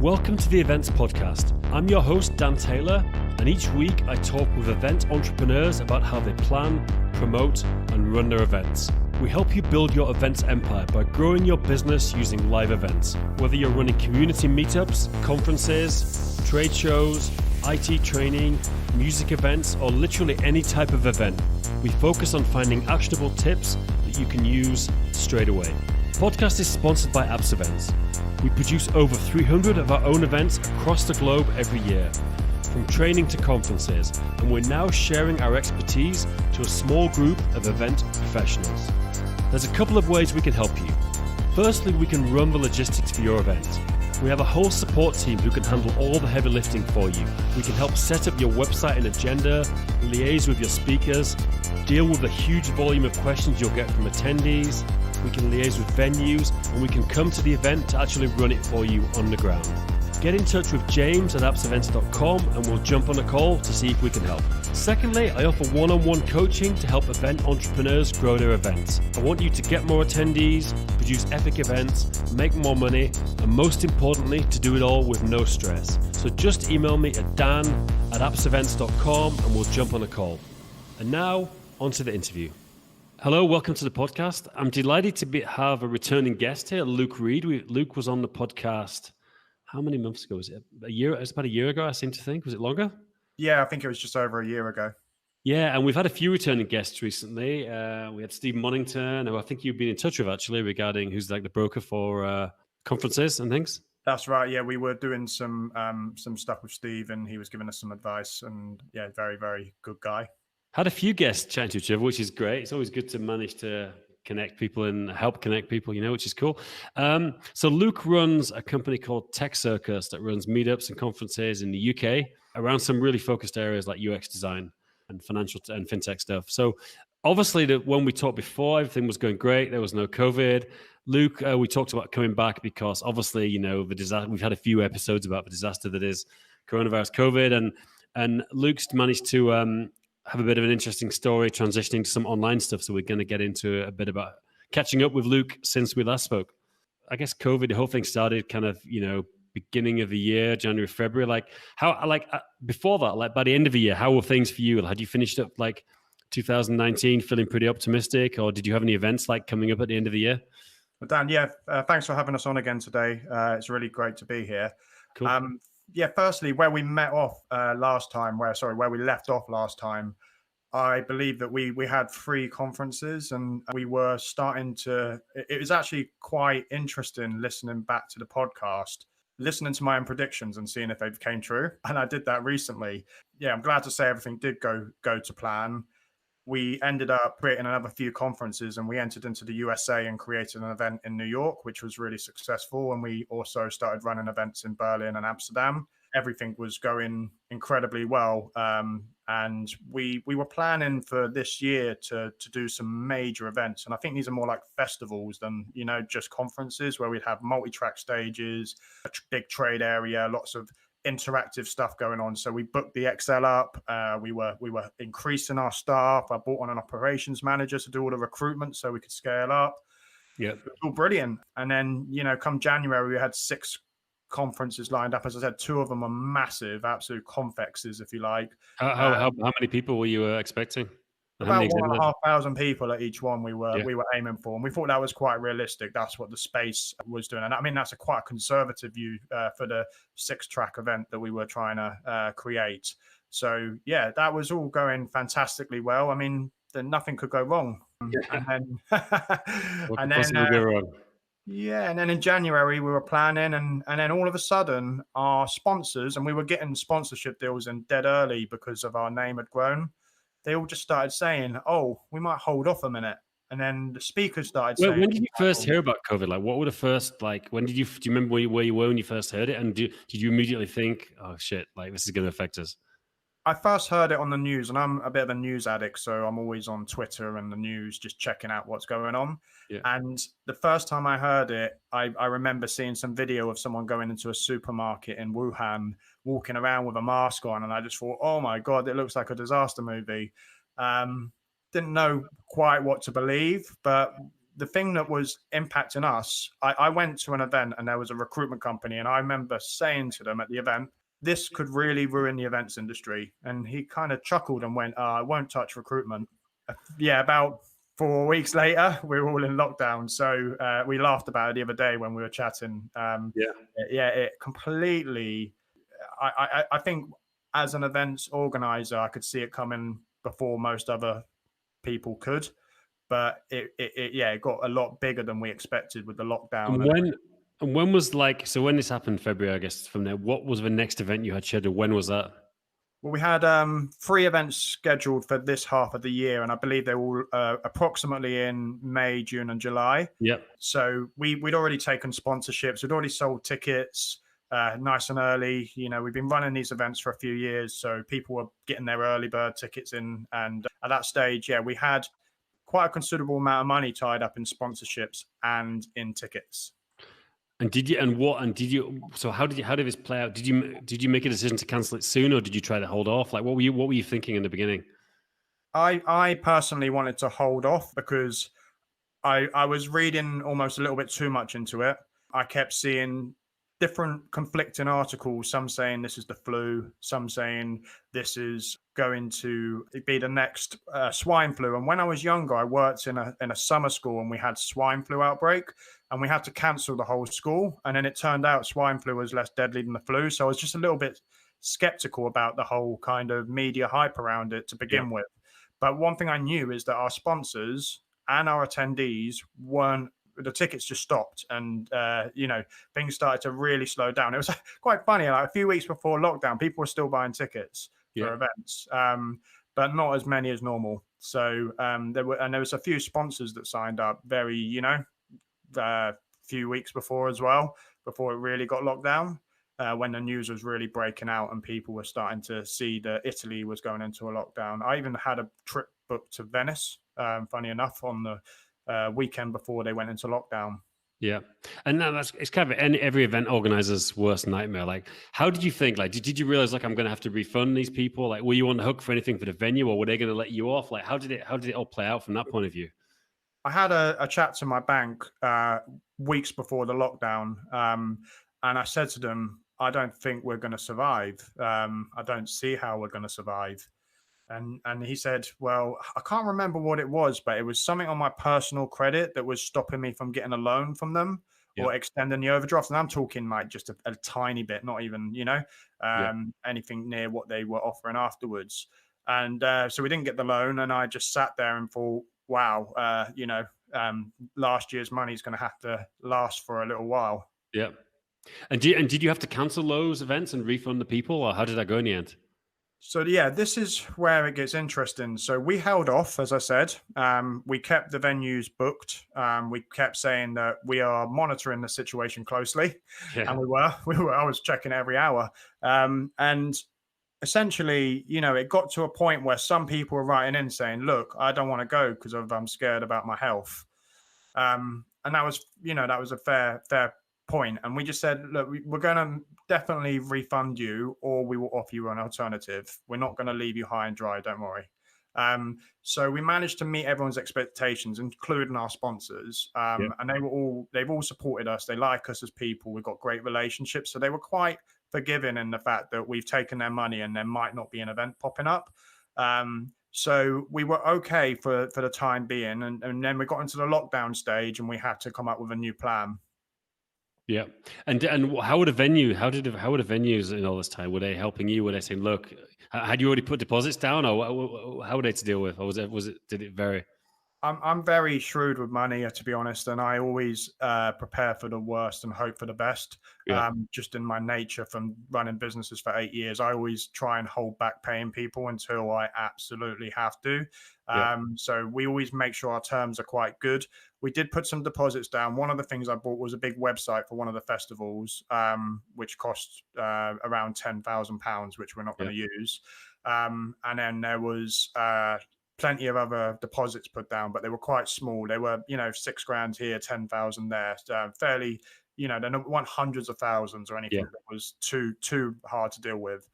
Welcome to the Events Podcast. I'm your host, Dan Taylor, and each week I talk with event entrepreneurs about how they plan, promote, and run their events. We help you build your events empire by growing your business using live events. Whether you're running community meetups, conferences, trade shows, IT training, music events, or literally any type of event, we focus on finding actionable tips that you can use straight away. The podcast is sponsored by Apps Events. We produce over 300 of our own events across the globe every year, from training to conferences, and we're now sharing our expertise to a small group of event professionals. There's a couple of ways we can help you. Firstly, we can run the logistics for your event. We have a whole support team who can handle all the heavy lifting for you. We can help set up your website and agenda, liaise with your speakers, deal with the huge volume of questions you'll get from attendees. We can liaise with venues, and we can come to the event to actually run it for you on the ground. Get in touch with James at appsevents.com and we'll jump on a call to see if we can help. Secondly, I offer one-on-one coaching to help event entrepreneurs grow their events. I want you to get more attendees, produce epic events, make more money, and most importantly, to do it all with no stress. So just email me at dan@appsevents.com and we'll jump on a call. And now, on to the interview. Hello, welcome to the podcast. I'm delighted to have a returning guest here, Luke Reed. Luke was on the podcast, how many months ago? Was it a year? It was about a year ago, I seem to think. Was it longer? Yeah, I think it was just over a year ago. Yeah, and we've had a few returning guests recently. We had Steve Monington, who I think you've been in touch with actually, regarding who's like the broker for conferences and things. That's right. Yeah, we were doing some stuff with Steve, and he was giving us some advice. And yeah, very, very good guy. Had a few guests chatting to each other, which is great. It's always good to manage to connect people and help connect people, which is cool. So Luke runs a company called Tech Circus that runs meetups and conferences in the UK around some really focused areas like UX design and financial and fintech stuff. So obviously when we talked before, everything was going great. There was no COVID. Luke, we talked about coming back because obviously, the disaster, we've had a few episodes about the disaster that is coronavirus COVID, and Luke's managed to have a bit of an interesting story transitioning to some online stuff. So we're going to get into a bit about catching up with Luke since we last spoke. I guess COVID, the whole thing started kind of, beginning of the year, January, February. Before that, by the end of the year, how were things for you? Had you finished up 2019 feeling pretty optimistic, or did you have any events coming up at the end of the year? Well, Dan, thanks for having us on again today. It's really great to be here. Cool. Firstly, where we met off where we left off last time, I believe that we had 3 conferences, and we were starting to, it was actually quite interesting listening back to the podcast, listening to my own predictions and seeing if they came true. And I did that recently. Yeah, I'm glad to say everything did go to plan. We ended up creating another few conferences, and we entered into the USA and created an event in New York, which was really successful. And we also started running events in Berlin and Amsterdam. Everything was going incredibly well. And we were planning for this year to do some major events. And I think these are more like festivals than, just conferences, where we'd have multi-track stages, a big trade area, lots of interactive stuff going on. So we booked the Excel up. We were increasing our staff. I brought on an operations manager to do all the recruitment so we could scale up. Yeah, it was all brilliant. And then come January, we had 6 conferences lined up. As I said, 2 of them are massive, absolute confexes, if you like. How many people were you expecting? About 1,500 people at each one we were aiming for, and we thought that was quite realistic. That's what the space was doing, and I mean that's quite a conservative view for the 6-track event that we were trying to create. So yeah, that was all going fantastically well. I mean, then nothing could go wrong. And then in January we were planning, and then all of a sudden our sponsors, and we were getting sponsorship deals in dead early because of our name had grown. They all just started saying, "Oh, we might hold off a minute," and then the speakers started saying. When did you first hear about COVID? What were the first when did you? Do you remember where you were when you first heard it? And did you immediately think, "Oh shit, this is going to affect us"? I first heard it on the news, and I'm a bit of a news addict, so I'm always on Twitter and the news, just checking out what's going on. Yeah. And the first time I heard it, I remember seeing some video of someone going into a supermarket in Wuhan, walking around with a mask on, and I just thought, oh my God, it looks like a disaster movie. Didn't know quite what to believe, but the thing that was impacting us, I went to an event and there was a recruitment company, and I remember saying to them at the event, this could really ruin the events industry. And he kind of chuckled and went, I won't touch recruitment. Yeah, about 4 weeks later, we were all in lockdown. So we laughed about it the other day when we were chatting. Yeah. Yeah, it completely. I think as an events organizer, I could see it coming before most other people could, but it got a lot bigger than we expected with the lockdown. And when was like, so when this happened, February, I guess from there, what was the next event you had scheduled? When was that? Well, we had 3 events scheduled for this half of the year, and I believe they were all approximately in May, June, and July. Yep. So we'd already taken sponsorships, we'd already sold tickets nice and early. You know, we've been running these events for a few years, so people were getting their early bird tickets in. And at that stage, yeah, we had quite a considerable amount of money tied up in sponsorships and in tickets. And so how did this play out? Did you make a decision to cancel it soon, or did you try to hold off? Like, what were you thinking in the beginning? I personally wanted to hold off because I was reading almost a little bit too much into it. I kept seeing different conflicting articles, some saying this is the flu, some saying this is going to be the next swine flu. And when I was younger, I worked in a summer school and we had swine flu outbreak and we had to cancel the whole school. And then it turned out swine flu was less deadly than the flu. So I was just a little bit skeptical about the whole kind of media hype around it to begin with. But one thing I knew is that our sponsors and our attendees weren't, the tickets just stopped, and things started to really slow down. It was quite funny. Like a few weeks before lockdown, people were still buying tickets for events, but not as many as normal. So there was a few sponsors that signed up very, few weeks before as well, before it really got locked down. When the news was really breaking out and people were starting to see that Italy was going into a lockdown. I even had a trip booked to Venice, funny enough, on the weekend before they went into lockdown. Yeah. And now it's kind of every event organizer's worst nightmare. Like, how did you think? Like, did you realize like I'm going to have to refund these people? Like, were you on the hook for anything for the venue, or were they going to let you off? Like, how did it all play out from that point of view? I had a chat to my bank weeks before the lockdown, and I said to them, I don't think we're going to survive. I don't see how we're going to survive. And he said, well, I can't remember what it was, but it was something on my personal credit that was stopping me from getting a loan from them or extending the overdraft. And I'm talking like just a tiny bit, not even, anything near what they were offering afterwards. And so we didn't get the loan. And I just sat there and thought, wow, last year's money is going to have to last for a little while. Yeah. And did you have to cancel those events and refund the people, or how did that go in the end? So yeah, this is where it gets interesting. So we held off, as I said. We kept the venues booked. We kept saying that we are monitoring the situation closely, and we were. I was checking every hour, and essentially, it got to a point where some people were writing in saying, "Look, I don't want to go because I'm scared about my health," and that was a fair point. And we just said, look, we're going to definitely refund you, or we will offer you an alternative. We're not going to leave you high and dry, don't worry. So we managed to meet everyone's expectations, including our sponsors. And they've all supported us. They like us as people. We've got great relationships. So they were quite forgiving in the fact that we've taken their money and there might not be an event popping up. So we were okay for the time being. And then we got into the lockdown stage and we had to come up with a new plan. Yeah. And how would a venue, how would the venues in all this time, were they helping you? Were they saying, look, had you already put deposits down, or how were they to deal with? Or did it vary? I'm very shrewd with money, to be honest, and I always prepare for the worst and hope for the best. Just in my nature from running businesses for 8 years, I always try and hold back paying people until I absolutely have to. So we always make sure our terms are quite good. We did put some deposits down. One of the things I bought was a big website for one of the festivals, which cost around £10,000, which we're not going to use. And then there was plenty of other deposits put down, but they were quite small. They were, £6,000 here, 10,000 there. Fairly, they don't want hundreds of thousands or anything that was too hard to deal with.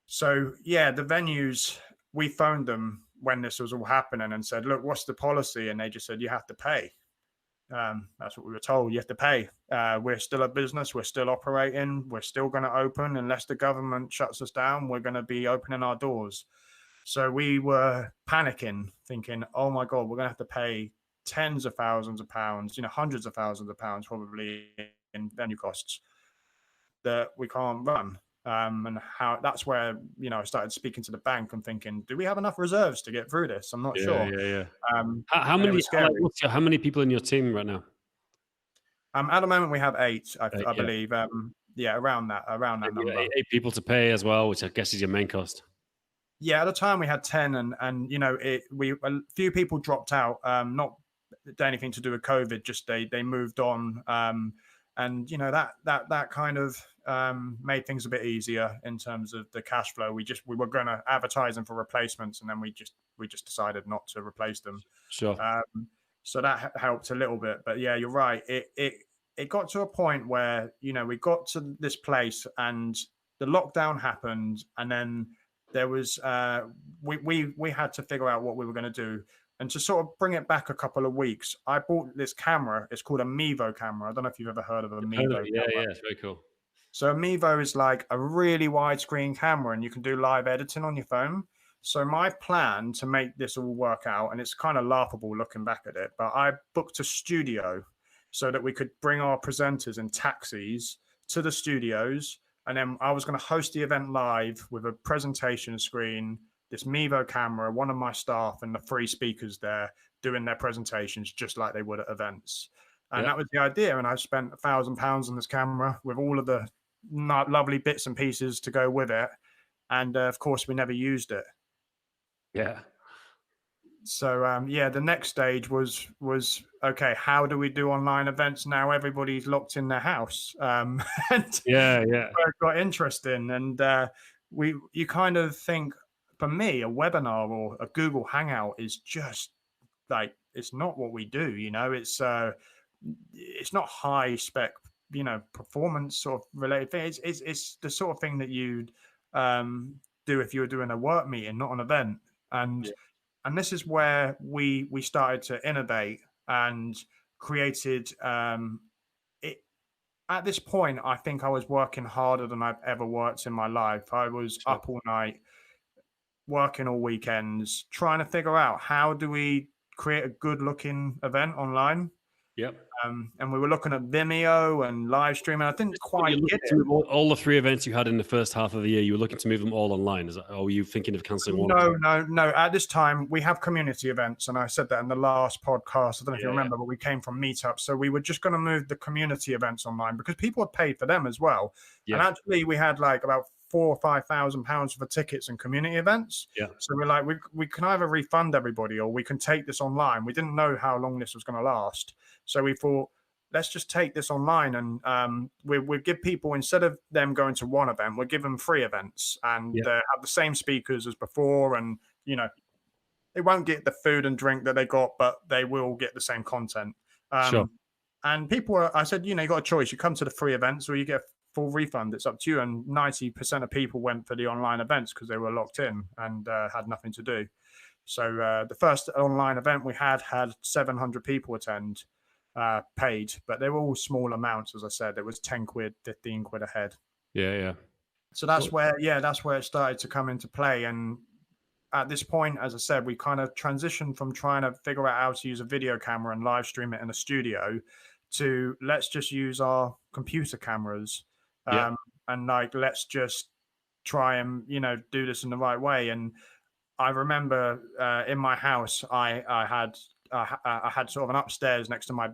So the venues, we phoned them when this was all happening and said, look, what's the policy? And they just said, you have to pay. That's what we were told. You have to pay. We're still a business. We're still operating. We're still going to open unless the government shuts us down. We're going to be opening our doors. So we were panicking, thinking, oh my God, we're going to have to pay tens of thousands of pounds, hundreds of thousands of pounds probably in venue costs that we can't run. And how that's where, I started speaking to the bank and thinking, do we have enough reserves to get through this? I'm not Yeah, sure. yeah, yeah. How And it many was scary. how many people in your team right now? At the moment, we have eight, I Yeah. believe. Yeah, around that Maybe number. eight people to pay as well, which I guess is your main cost. Yeah, at the time we had 10, and a few people dropped out. Not anything to do with COVID, just they moved on. And that kind of made things a bit easier in terms of the cash flow. We were going to advertising for replacements, and then we just decided not to replace them. Sure. So that helped a little bit. But yeah, you're right. It got to a point where we got to this place, and the lockdown happened, and then there was we had to figure out what we were going to do. And to sort of bring it back a couple of weeks, I bought this camera. It's called a Mevo camera. I don't know if you've ever heard of a Mevo camera. Yeah, it's very cool. So a Mevo is like a really widescreen camera, and you can do live editing on your phone. So my plan to make this all work out, and it's kind of laughable looking back at it, but I booked a studio so that we could bring our presenters in taxis to the studios. And then I was going to host the event live with a presentation screen, this Mevo camera, one of my staff, and the three speakers there doing their presentations just like they would at events. And that was the idea. And I spent £1,000 on this camera with all of the lovely bits and pieces to go with it. And of course, we never used it. Yeah. So the next stage was okay. How do we do online events now? Everybody's locked in their house, and it got interesting. And you kind of think, for me, a webinar or a Google Hangout is just like, it's not what we do. It's not high spec, performance sort of related thing. It's the sort of thing that you'd do if you were doing a work meeting, not an event. And this is where we started to innovate and created it. At this point, I think I was working harder than I've ever worked in my life. I was up all night, working all weekends, trying to figure out how do we create a good looking event online. Yep. And we were looking at Vimeo and live streaming. I didn't quite get it. All the three events you had in the first half of the year, you were looking to move them all online. Or were you thinking of cancelling one? No. At this time, we have community events. And I said that in the last podcast. I don't know if you remember, but we came from meetups. So we were just going to move the community events online because people had paid for them as well. Yeah. And actually, we had like about £4,000 or £5,000 for tickets and community events. Yeah. So we're like, we can either refund everybody or we can take this online. We didn't know how long this was going to last. So we thought, let's just take this online, and we'll give people, instead of them going to one event, we'll give them 3 events and have the same speakers as before. And, they won't get the food and drink that they got, but they will get the same content. Sure. And I said, you got a choice. You come to the 3 events or you get a full refund. It's up to you. And 90% of people went for the online events because they were locked in and had nothing to do. So the first online event we had 700 people attend. Paid, but they were all small amounts. As I said, it was 10 quid, 15 quid a head. Yeah. So that's where it started to come into play. And at this point, as I said, we kind of transitioned from trying to figure out how to use a video camera and live stream it in a studio to let's just use our computer cameras and like, let's just try and, do this in the right way. And I remember in my house, I had sort of an upstairs next to my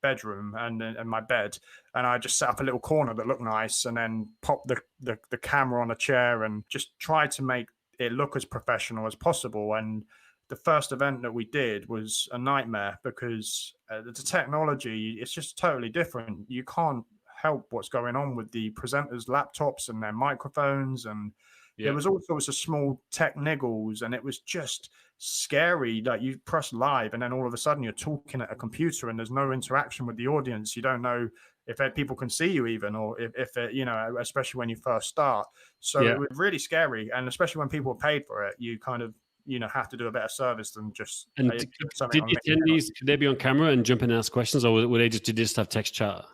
bedroom and my bed, and I just set up a little corner that looked nice, and then popped the camera on a chair and just tried to make it look as professional as possible. And the first event that we did was a nightmare because the technology, it's just totally different. You can't help what's going on with the presenters' laptops and their microphones, and there was all sorts of small tech niggles, and it was just scary. Like, you press live and then all of a sudden you're talking at a computer and there's no interaction with the audience. You don't know if people can see you even, or if especially when you first start. So it was really scary. And especially when people paid for it, you kind of have to do a better service than just And something did on the LinkedIn. attendees, could they be on camera and jump in and ask questions, or were they just have text chat?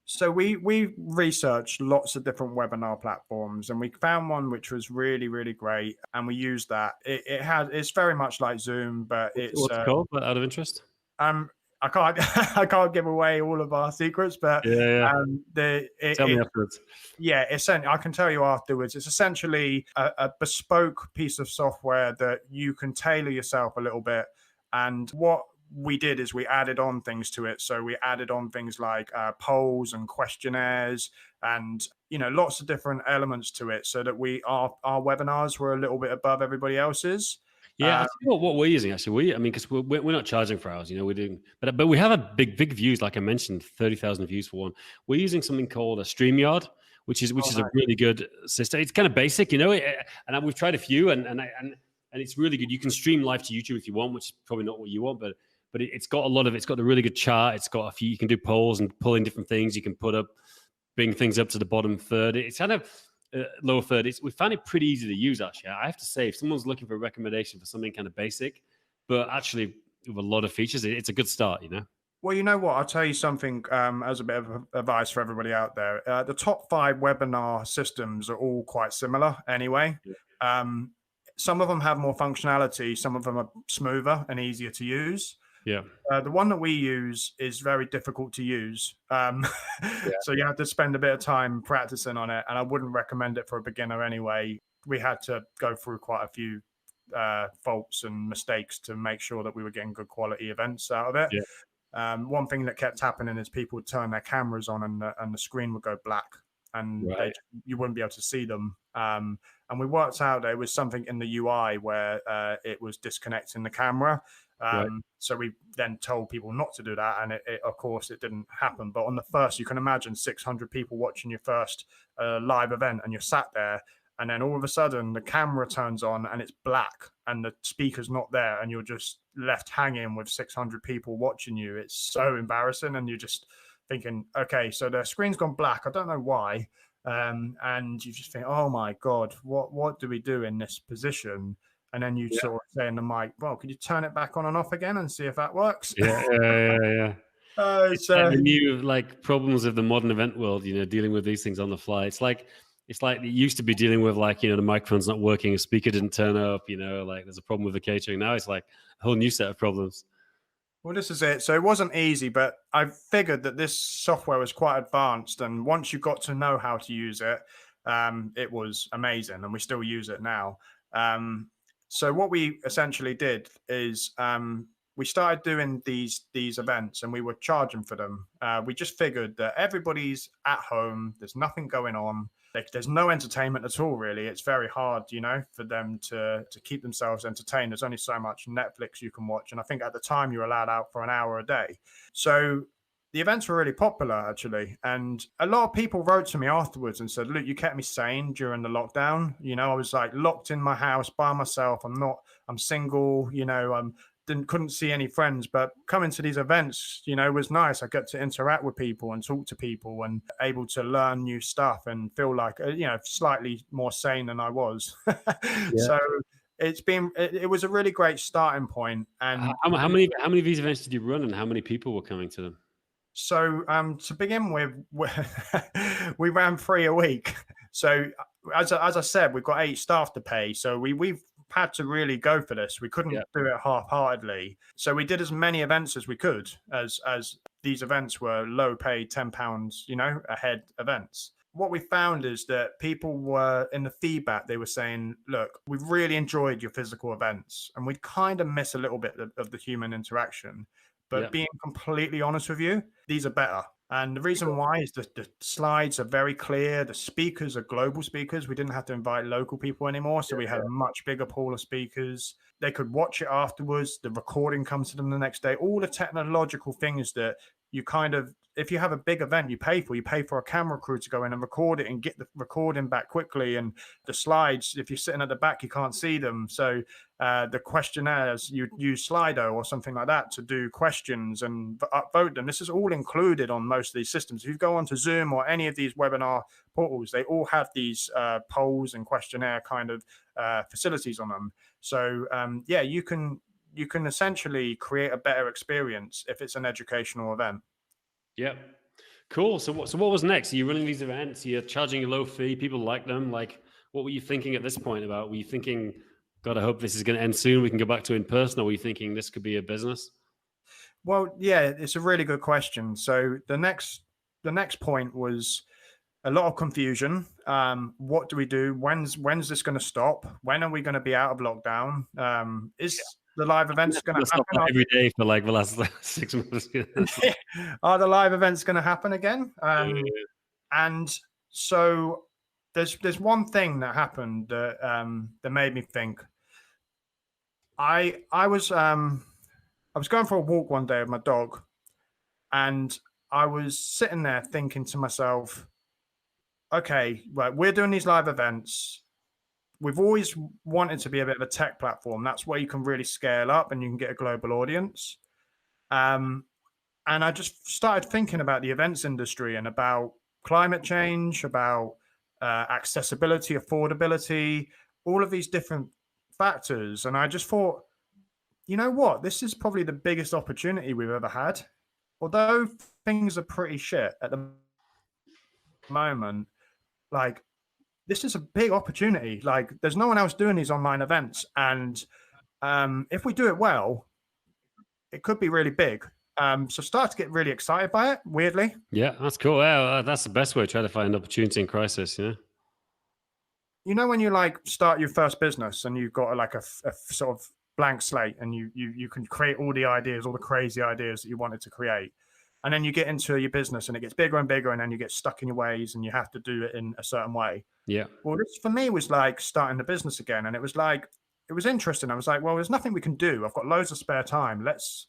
So we researched lots of different webinar platforms, and we found one which was really, really great, and we used that. It's very much like Zoom, but it's What's it called, out of interest? um I can't I can't give away all of our secrets, but Yeah. Tell me afterwards. yeah, essentially, I can tell you afterwards. It's essentially a bespoke piece of software that you can tailor yourself a little bit. And what we did is we added on things to it. So we added on things like polls and questionnaires, and lots of different elements to it, so that our webinars were a little bit above everybody else's. Yeah, I'll tell you what we're using actually. I mean, because we're not charging for ours, we're doing, but we have a big views, like I mentioned, 30,000 views for one. We're using something called a StreamYard, which is Nice. a really good system. It's kind of basic, and we've tried a few, and it's really good. You can stream live to YouTube if you want, which is probably not what you want, but it's got it's got a really good chart. It's got a few, you can do polls and pull in different things. You can bring things up to the bottom third. It's kind of lower third. We found it pretty easy to use, actually. I have to say, if someone's looking for a recommendation for something kind of basic, but actually with a lot of features, it's a good start, Well, you know what? I'll tell you something as a bit of advice for everybody out there. The top 5 webinar systems are all quite similar anyway. Yeah. Some of them have more functionality. Some of them are smoother and easier to use. Yeah. The one that we use is very difficult to use. So you have to spend a bit of time practicing on it. And I wouldn't recommend it for a beginner anyway. We had to go through quite a few faults and mistakes to make sure that we were getting good quality events out of it. Yeah. One thing that kept happening is people would turn their cameras on and the screen would go black, and you wouldn't be able to see them. And we worked out there was something in the UI where it was disconnecting the camera. So we then told people not to do that, and of course it didn't happen. But on the first, you can imagine 600 people watching your first live event, and you're sat there, and then all of a sudden the camera turns on and it's black and the speaker's not there, and you're just left hanging with 600 people watching you. It's so embarrassing, and you're just thinking, okay, so the screen's gone black, I don't know why. And you just think, oh my God, what do we do in this position? And then you sort of say in the mic, well, could you turn it back on and off again and see if that works? Yeah. It's So like the new problems of the modern event world, dealing with these things on the fly. It's like it used to be dealing with the microphone's not working, a speaker didn't turn up, there's a problem with the catering. Now it's like a whole new set of problems. Well, this is it. So it wasn't easy, but I figured that this software was quite advanced. And once you got to know how to use it, it was amazing. And we still use it now. So what we essentially did is we started doing these events, and we were charging for them. We just figured that everybody's at home. There's nothing going on. There's no entertainment at all, really. It's very hard, for them to keep themselves entertained. There's only so much Netflix you can watch. And I think at the time you were allowed out for an hour a day. So the events were really popular, actually. And a lot of people wrote to me afterwards and said, look, you kept me sane during the lockdown. I was locked in my house by myself. I'm single, couldn't see any friends, but coming to these events, was nice. I get to interact with people and talk to people and able to learn new stuff and feel like, slightly more sane than I was. So it was a really great starting point. And how many of these events did you run, and how many people were coming to them? So to begin with, we ran 3 a week. So as I said, we've got 8 staff to pay. So we've had to really go for this. We couldn't do it half-heartedly. So we did as many events as we could, as these events were low paid, £10, a head events. What we found is that people were, in the feedback, they were saying, look, we've really enjoyed your physical events, and we kind of miss a little bit of the human interaction. But being completely honest with you, these are better. And the reason why is that the slides are very clear. The speakers are global speakers. We didn't have to invite local people anymore. So we had a much bigger pool of speakers. They could watch it afterwards. The recording comes to them the next day. All the technological things that you kind of if you have a big event you pay for a camera crew to go in and record it and get the recording back quickly, and the slides, if you're sitting at the back you can't see them, so the questionnaires, you use Slido or something like that to do questions and upvote them. This is all included on most of these systems. If you go onto Zoom or any of these webinar portals, they all have these polls and questionnaire kind of facilities on them. So yeah, you can essentially create a better experience if it's an educational event. Yeah. Cool. So what was next? You're running these events, you're charging a low fee, people like them. Like, what were you thinking at this point about? Were you thinking, God, I hope this is going to end soon, we can go back to in person, or were you thinking this could be a business? Well, yeah, it's a really good question. So the next point was a lot of confusion. What do we do? When's this going to stop? When are we going to be out of lockdown? Is the live events going to happen every day for like the last 6 months? Are the live events going to happen again? And so there's one thing that happened that made me think. I was going for a walk one day with my dog, and I was sitting there thinking to myself, okay, right, we're doing these live events. We've always wanted to be a bit of a tech platform. That's where you can really scale up and you can get a global audience. And I just started thinking about the events industry and about climate change, about accessibility, affordability, all of these different factors. And I just thought, you know what? This is probably the biggest opportunity we've ever had. Although things are pretty shit at the moment, like, this is a big opportunity. Like, there's no one else doing these online events. And if we do it well, it could be really big. So start to get really excited by it, weirdly. Yeah, that's cool. Yeah, that's the best way to try to find opportunity in crisis, you know? You know, when you like start your first business and you've got like a sort of blank slate, and you can create all the ideas, all the crazy ideas that you wanted to create. And then you get into your business and it gets bigger and bigger, and then you get stuck in your ways and you have to do it in a certain way. Yeah. Well, this for me was like starting the business again. And it was like, it was interesting. I was like, well, there's nothing we can do. I've got loads of spare time. Let's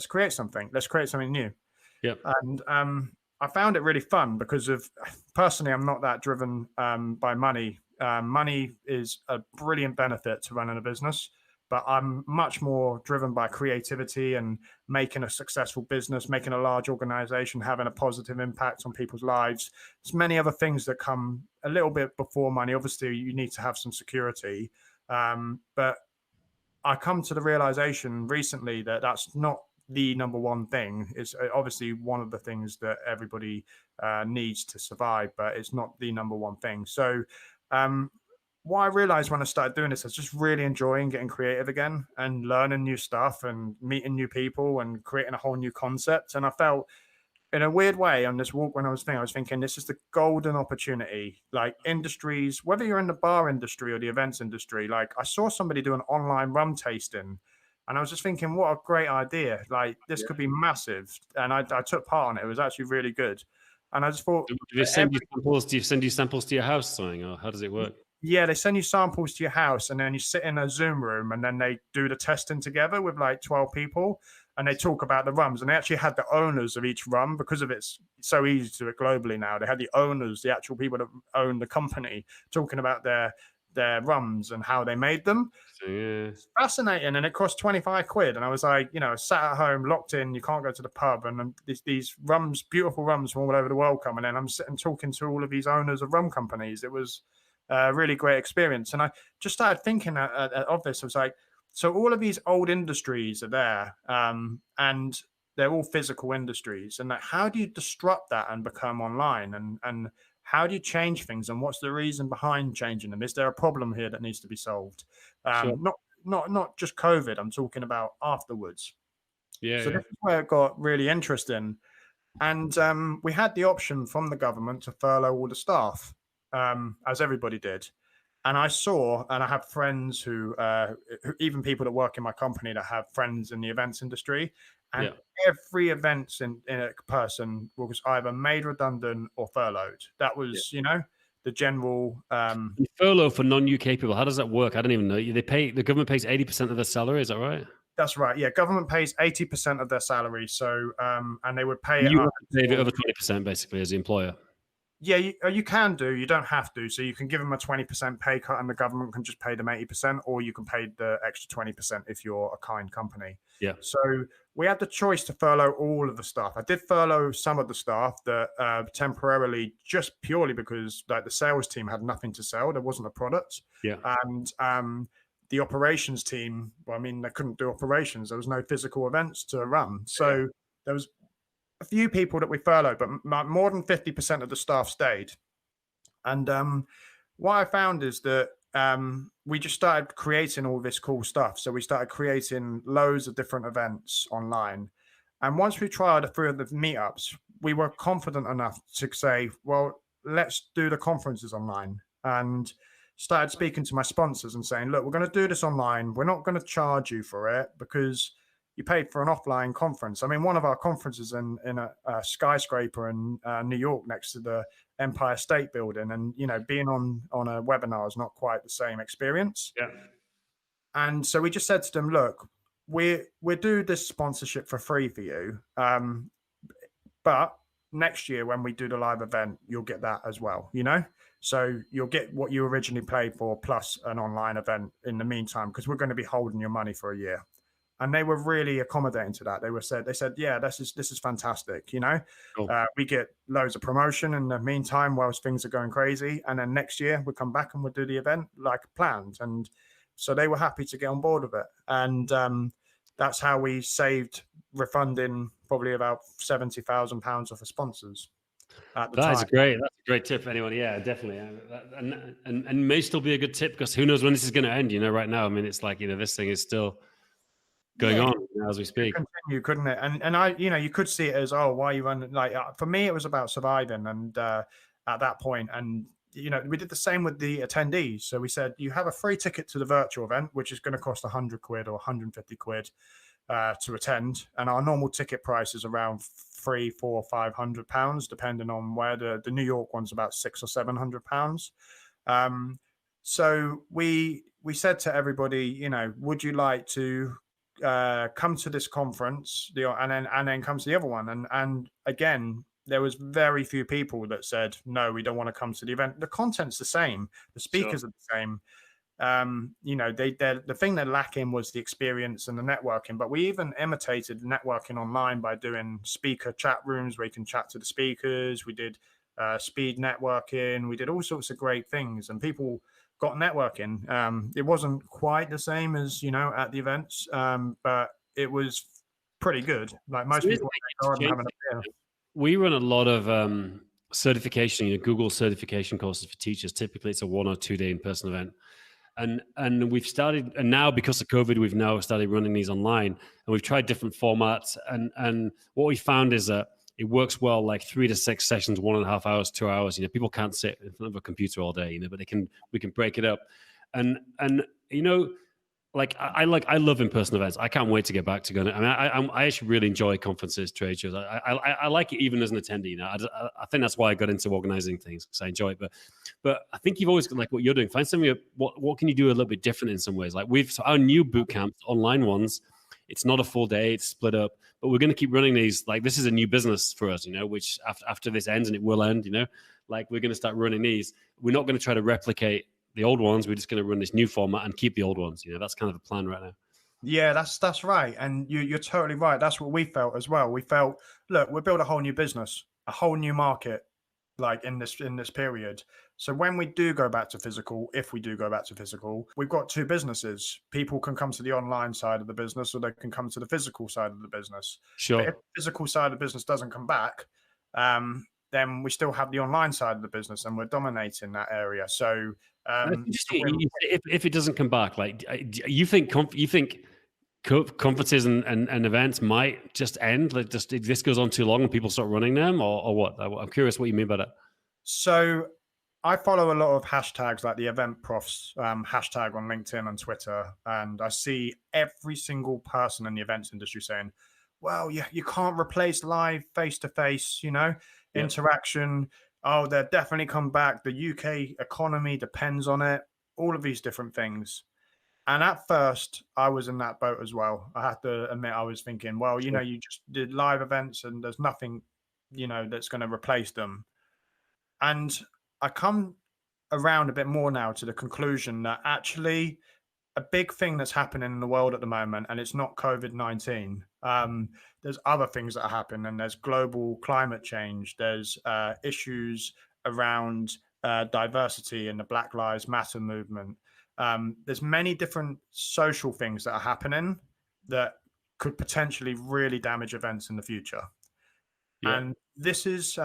create something. Let's create something new. Yeah. And I found it really fun because of, personally, I'm not that driven by money. Money is a brilliant benefit to running a business, but I'm much more driven by creativity and making a successful business, making a large organization, having a positive impact on people's lives. There's many other things that come a little bit before money. Obviously, you need to have some security. But I come to the realization recently that that's not the number one thing. It's obviously one of the things that everybody needs to survive, but it's not the number one thing. So what I realized when I started doing this, I was just really enjoying getting creative again and learning new stuff and meeting new people and creating a whole new concept. And I felt, in a weird way, on this walk when I was thinking, this is the golden opportunity. Like, industries, whether you're in the bar industry or the events industry, like, I saw somebody do an online rum tasting, and I was just thinking, what a great idea. Like, this could be massive. And I took part on it. It was actually really good. And I just thought, Do they send you samples? Do you send you samples to your house or something, or how does it work? yeah, they send you samples to your house, and then you sit in a Zoom room, and then they do the testing together with like 12 people, and they talk about the rums. And they actually had the owners of each rum, because of it's so easy to do it globally now. They had the owners, the actual people that own the company, talking about their rums and how they made them. So, yeah. It's fascinating, and it cost 25 quid. And I was like, sat at home, locked in, you can't go to the pub, and these rums, beautiful rums from all over the world come, and then I'm sitting talking to all of these owners of rum companies. It was a really great experience. And I just started thinking of this. I was like, so all of these old industries are there, and they're all physical industries. And like, how do you disrupt that and become online? And how do you change things? And what's the reason behind changing them? Is there a problem here that needs to be solved? Sure. Not just COVID. I'm talking about afterwards. Yeah. So this is where it got really interesting. And we had the option from the government to furlough all the staff, as everybody did. And I saw, and I have friends who even people that work in my company that have friends in the events industry, and every events in a person was either made redundant or furloughed. That was, the general. Furlough for non-UK people. How does that work? I don't even know. The government pays 80% of their salary. Is that right? That's right. Yeah, government pays 80% of their salary. So, and they would pay it You up. have to pay the other 20% basically as the employer. Yeah, you can do. You don't have to. So you can give them a 20% pay cut, and the government can just pay them 80%, or you can pay the extra 20% if you're a kind company. Yeah. So we had the choice to furlough all of the staff. I did furlough some of the staff that temporarily, just purely because like the sales team had nothing to sell. There wasn't a product. Yeah. And the operations team, well, I mean, they couldn't do operations. There was no physical events to run. So there was a few people that we furloughed, but more than 50% of the staff stayed. And what I found is that we just started creating all this cool stuff. So we started creating loads of different events online. And once we tried a few of the meetups, we were confident enough to say, well, let's do the conferences online. And started speaking to my sponsors and saying, look, we're going to do this online. We're not going to charge you for it because you paid for an offline conference. I mean, one of our conferences in a skyscraper in New York next to the Empire State Building, and being on a webinar is not quite the same experience. Yeah. And so we just said to them, look, we do this sponsorship for free for you, but next year when we do the live event, you'll get that as well. So you'll get what you originally paid for plus an online event in the meantime, because we're going to be holding your money for a year. And they were really accommodating to that. They said, yeah, this is fantastic. Cool. We get loads of promotion in the meantime whilst things are going crazy. And then next year we'll come back and we'll do the event like planned. And so they were happy to get on board with it. And that's how we saved refunding probably about £70,000 off of sponsors at the time. That's a great tip for anyone. Yeah, definitely. And may still be a good tip because who knows when this is going to end, right now. I mean, it's like, this thing is still going on as we speak. Continue, couldn't it? And I, you could see it as, oh, why are you running? Like for me, it was about surviving, and at that point, and we did the same with the attendees. So we said you have a free ticket to the virtual event, which is going to cost £100 or £150 to attend, and our normal ticket price is around £300, £400, £500, depending on where the New York one's about £600 or £700. So we said to everybody, would you like to come to this conference, and then come to the other one, and again, there was very few people that said no, we don't want to come to the event. The content's the same, the speakers are the same. The thing they're lacking was the experience and the networking. But we even imitated networking online by doing speaker chat rooms where you can chat to the speakers. We did speed networking. We did all sorts of great things, and people got networking. It wasn't quite the same as at the events, but it was pretty good. Like most people having a beer. We run a lot of certification, Google certification courses for teachers. Typically, it's a 1 or 2 day in-person event. And we've started, and now because of COVID, we've now started running these online, and we've tried different formats. And what we found is that it works well, like 3 to 6 sessions, 1.5 hours, 2 hours. People can't sit in front of a computer all day, but we can break it up. And like I love in-person events. I can't wait to get back to going. I mean, I actually really enjoy conferences, trade shows. I like it even as an attendee. I think that's why I got into organizing things, because I enjoy it. But I think you've always got, like what you're doing. Find something. What can you do a little bit different in some ways? Like our new boot camps, online ones. It's not a full day. It's split up. But we're going to keep running these. Like this is a new business for us, which after this ends, and it will end, like we're going to start running these. We're not going to try to replicate the old ones. We're just going to run this new format and keep the old ones. That's kind of the plan right now. Yeah, that's right. And you're totally right. That's what we felt as well. We felt, look, we built a whole new business, a whole new market, like in this period. So when we do go back to physical, if we do go back to physical, we've got two businesses. People can come to the online side of the business, or they can come to the physical side of the business. Sure. But if the physical side of the business doesn't come back, then we still have the online side of the business, and we're dominating that area. So if it doesn't come back, like you think conferences and events might just end, like just this goes on too long and people start running them, or what? I'm curious what you mean by that. So I follow a lot of hashtags like the Event Profs hashtag on LinkedIn and Twitter, and I see every single person in the events industry saying, well, you can't replace live face-to-face, interaction. Oh, they'll definitely come back. The UK economy depends on it. All of these different things. And at first, I was in that boat as well. I have to admit, I was thinking, well, Sure. you just did live events and there's nothing, that's going to replace them. And I come around a bit more now to the conclusion that actually a big thing that's happening in the world at the moment, and it's not COVID-19. There's other things that are happening, and there's global climate change. There's issues around diversity and the Black Lives Matter movement. There's many different social things that are happening that could potentially really damage events in the future. Yeah. And this is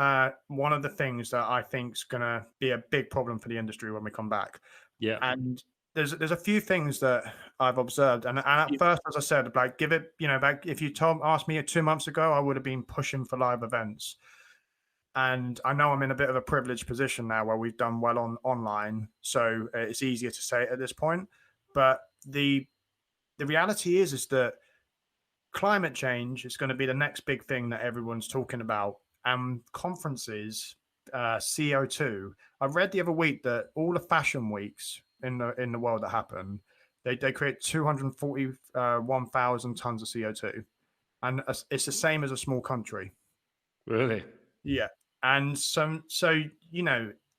one of the things that I think is going to be a big problem for the industry when we come back. Yeah. And there's a few things that I've observed, and at Yeah. first, as I said, like give it, like if you asked me 2 months ago, I would have been pushing for live events. And I know I'm in a bit of a privileged position now where we've done well on online, so it's easier to say it at this point. But the reality is that climate change is going to be the next big thing that everyone's talking about. And conferences, CO2. I read the other week that all the fashion weeks in the world that happen, they create 241,000 tons of CO2, and it's the same as a small country. Really? Yeah. And so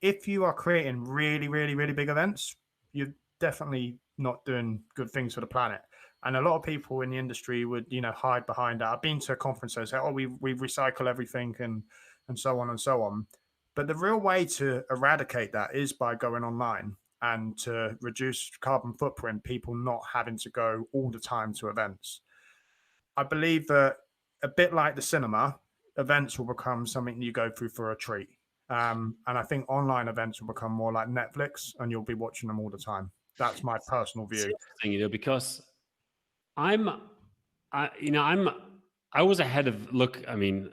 if you are creating really, really, really big events, you're definitely not doing good things for the planet. And a lot of people in the industry would, hide behind that. I've been to conferences, say, oh, we recycle everything and so on and so on. But the real way to eradicate that is by going online and to reduce carbon footprint, people not having to go all the time to events. I believe that a bit like the cinema, events will become something you go through for a treat. And I think online events will become more like Netflix, and you'll be watching them all the time. That's my personal It's view. interesting, because I'm, I'm, I was ahead of, look, I mean,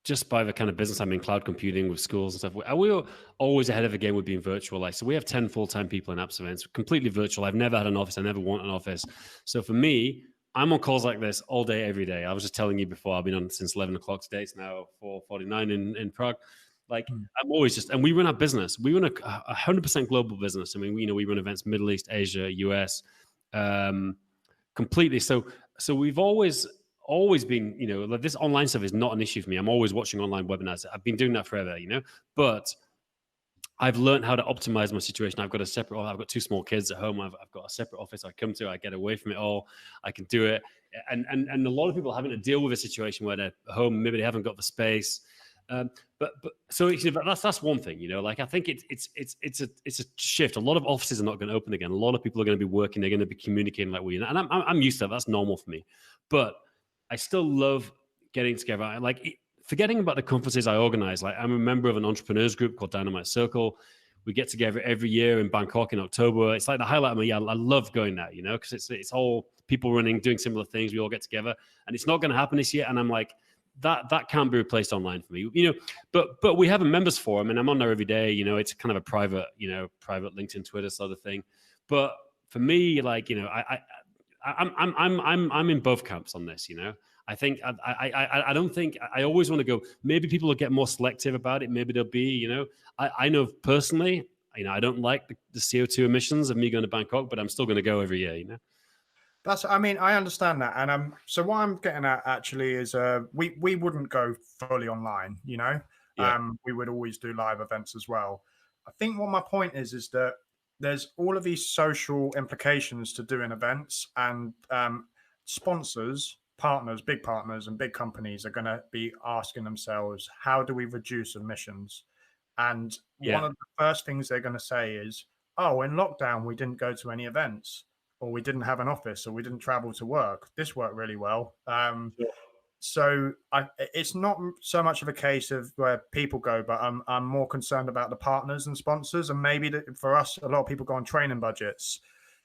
just by the kind of business I'm in, cloud computing with schools and stuff, we were always ahead of the game with being virtual. Like, so we have 10 full-time people in apps events, completely virtual. I've never had an office. I never want an office. So for me, I'm on calls like this all day, every day. I was just telling you before, I've been on since 11 o'clock today. It's now 4:49 in Prague. Like, Hmm. I'm always just, and we run our business. We run a 100% global business. I mean, we run events, Middle East, Asia, US, completely. So we've always been, like, this online stuff is not an issue for me. I'm always watching online webinars. I've been doing that forever, but I've learned how to optimize my situation. I've got two small kids at home. I've got a separate office I come to. I get away from it all. I can do it. And a lot of people are having to deal with a situation where they're home. Maybe they haven't got the space. But so that's one thing, like, I think it's a shift. A lot of offices are not going to open again. A lot of people are going to be working. They're going to be communicating like we, and I'm used to that. That's normal for me. But I still love getting together. Forgetting about the conferences I organize. Like, I'm a member of an entrepreneurs group called Dynamite Circle. We get together every year in Bangkok in October. It's like the highlight of my year. I love going there, because it's all people running, doing similar things. We all get together, and it's not going to happen this year. And I'm like, that can't be replaced online for me, But we have a members forum, and I'm on there every day. It's kind of a private LinkedIn, Twitter sort of thing. But for me, like, I'm in both camps on this. I think I don't think I always want to go. Maybe people will get more selective about it. Maybe they'll be, I know personally, I don't like the CO2 emissions of me going to Bangkok, but I'm still going to go every year. I mean, I understand that, and so what I'm getting at actually is, we wouldn't go fully online, Yeah, we would always do live events as well. I think what my point is that there's all of these social implications to doing events, and sponsors, partners, big partners, and big companies are going to be asking themselves, how do we reduce emissions? And one yeah, of the first things they're going to say is, oh, in lockdown, we didn't go to any events, or we didn't have an office, or we didn't travel to work. This worked really well. sure. So it's not so much of a case of where people go, but I'm more concerned about the partners and sponsors, and maybe for us, a lot of people go on training budgets.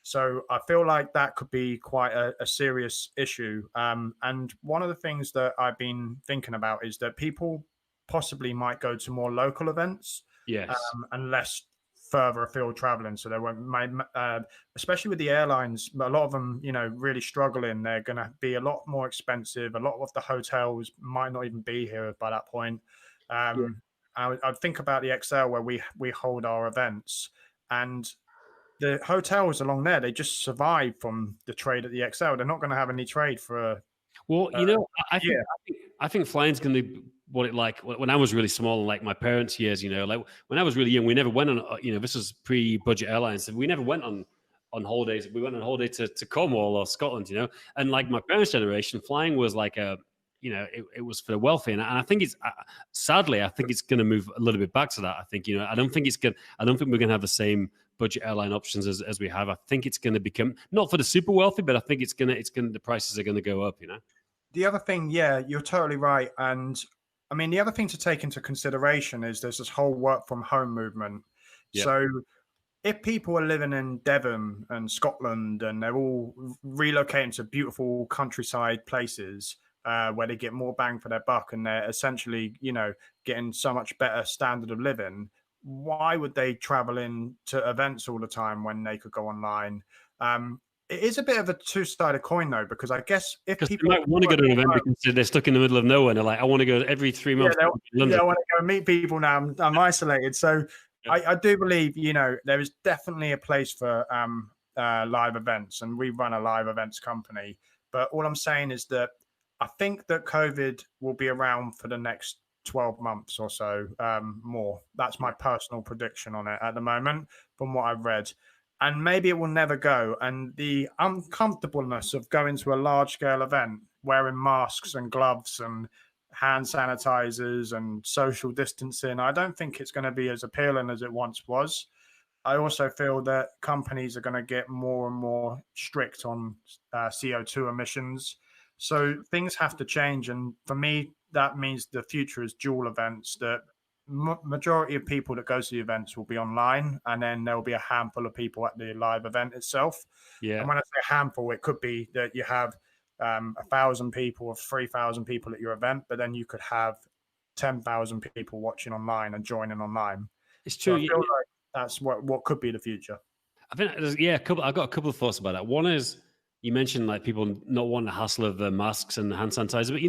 So I feel like that could be quite a serious issue. And one of the things that I've been thinking about is that people possibly might go to more local events, Yes, and less further afield traveling. So they won't, especially with the airlines, a lot of them, really struggling. They're going to be a lot more expensive. A lot of the hotels might not even be here by that point. yeah, I'd think about the Excel where we hold our events, and the hotels along there, they just survive from the trade at the XL. They're not going to have any trade for Well, a I think year. I think flying's going to be what it like when I was really small, like my parents' years. Like when I was really young, we never went on. This was pre-budget airlines, so we never went on holidays. We went on holiday to Cornwall or Scotland. And like my parents' generation, flying was like it was for the wealthy, and I think it's sadly, I think it's going to move a little bit back to that. I think I don't think it's good. I don't think we're going to have the same budget airline options as we have. I think it's going to become not for the super wealthy, but I think the prices are going to go up. The other thing, yeah, you're totally right. And I mean, the other thing to take into consideration is there's this whole work from home movement. Yeah. So if people are living in Devon and Scotland and they're all relocating to beautiful countryside places where they get more bang for their buck and they're essentially, getting so much better standard of living, why would they travel in to events all the time when they could go online? It is a bit of a two-sided coin, though, because I guess if Because they people might want to go to an event because they're stuck in the middle of nowhere and they're like, I want to go every 3 yeah, months to London. I want to go meet people now. I'm isolated, so Yeah. I do believe there is definitely a place for live events, and we run a live events company. But all I'm saying is that I think that COVID will be around for the next 12 months or so more. That's my personal prediction on it at the moment, from what I've read. And maybe it will never go. And the uncomfortableness of going to a large scale event, wearing masks and gloves and hand sanitizers and social distancing, I don't think it's going to be as appealing as it once was. I also feel that companies are going to get more and more strict on CO2 emissions. So things have to change. And for me, that means the future is dual events, that majority of people that go to the events will be online, and then there'll be a handful of people at the live event itself. Yeah. And when I say handful, it could be that you have 1,000 people or 3,000 people at your event, but then you could have 10,000 people watching online and joining online. It's So true. I feel like that's what could be the future. I think I've got a couple of thoughts about that. One is you mentioned like people not wanting the hassle of the masks and the hand sanitizer, but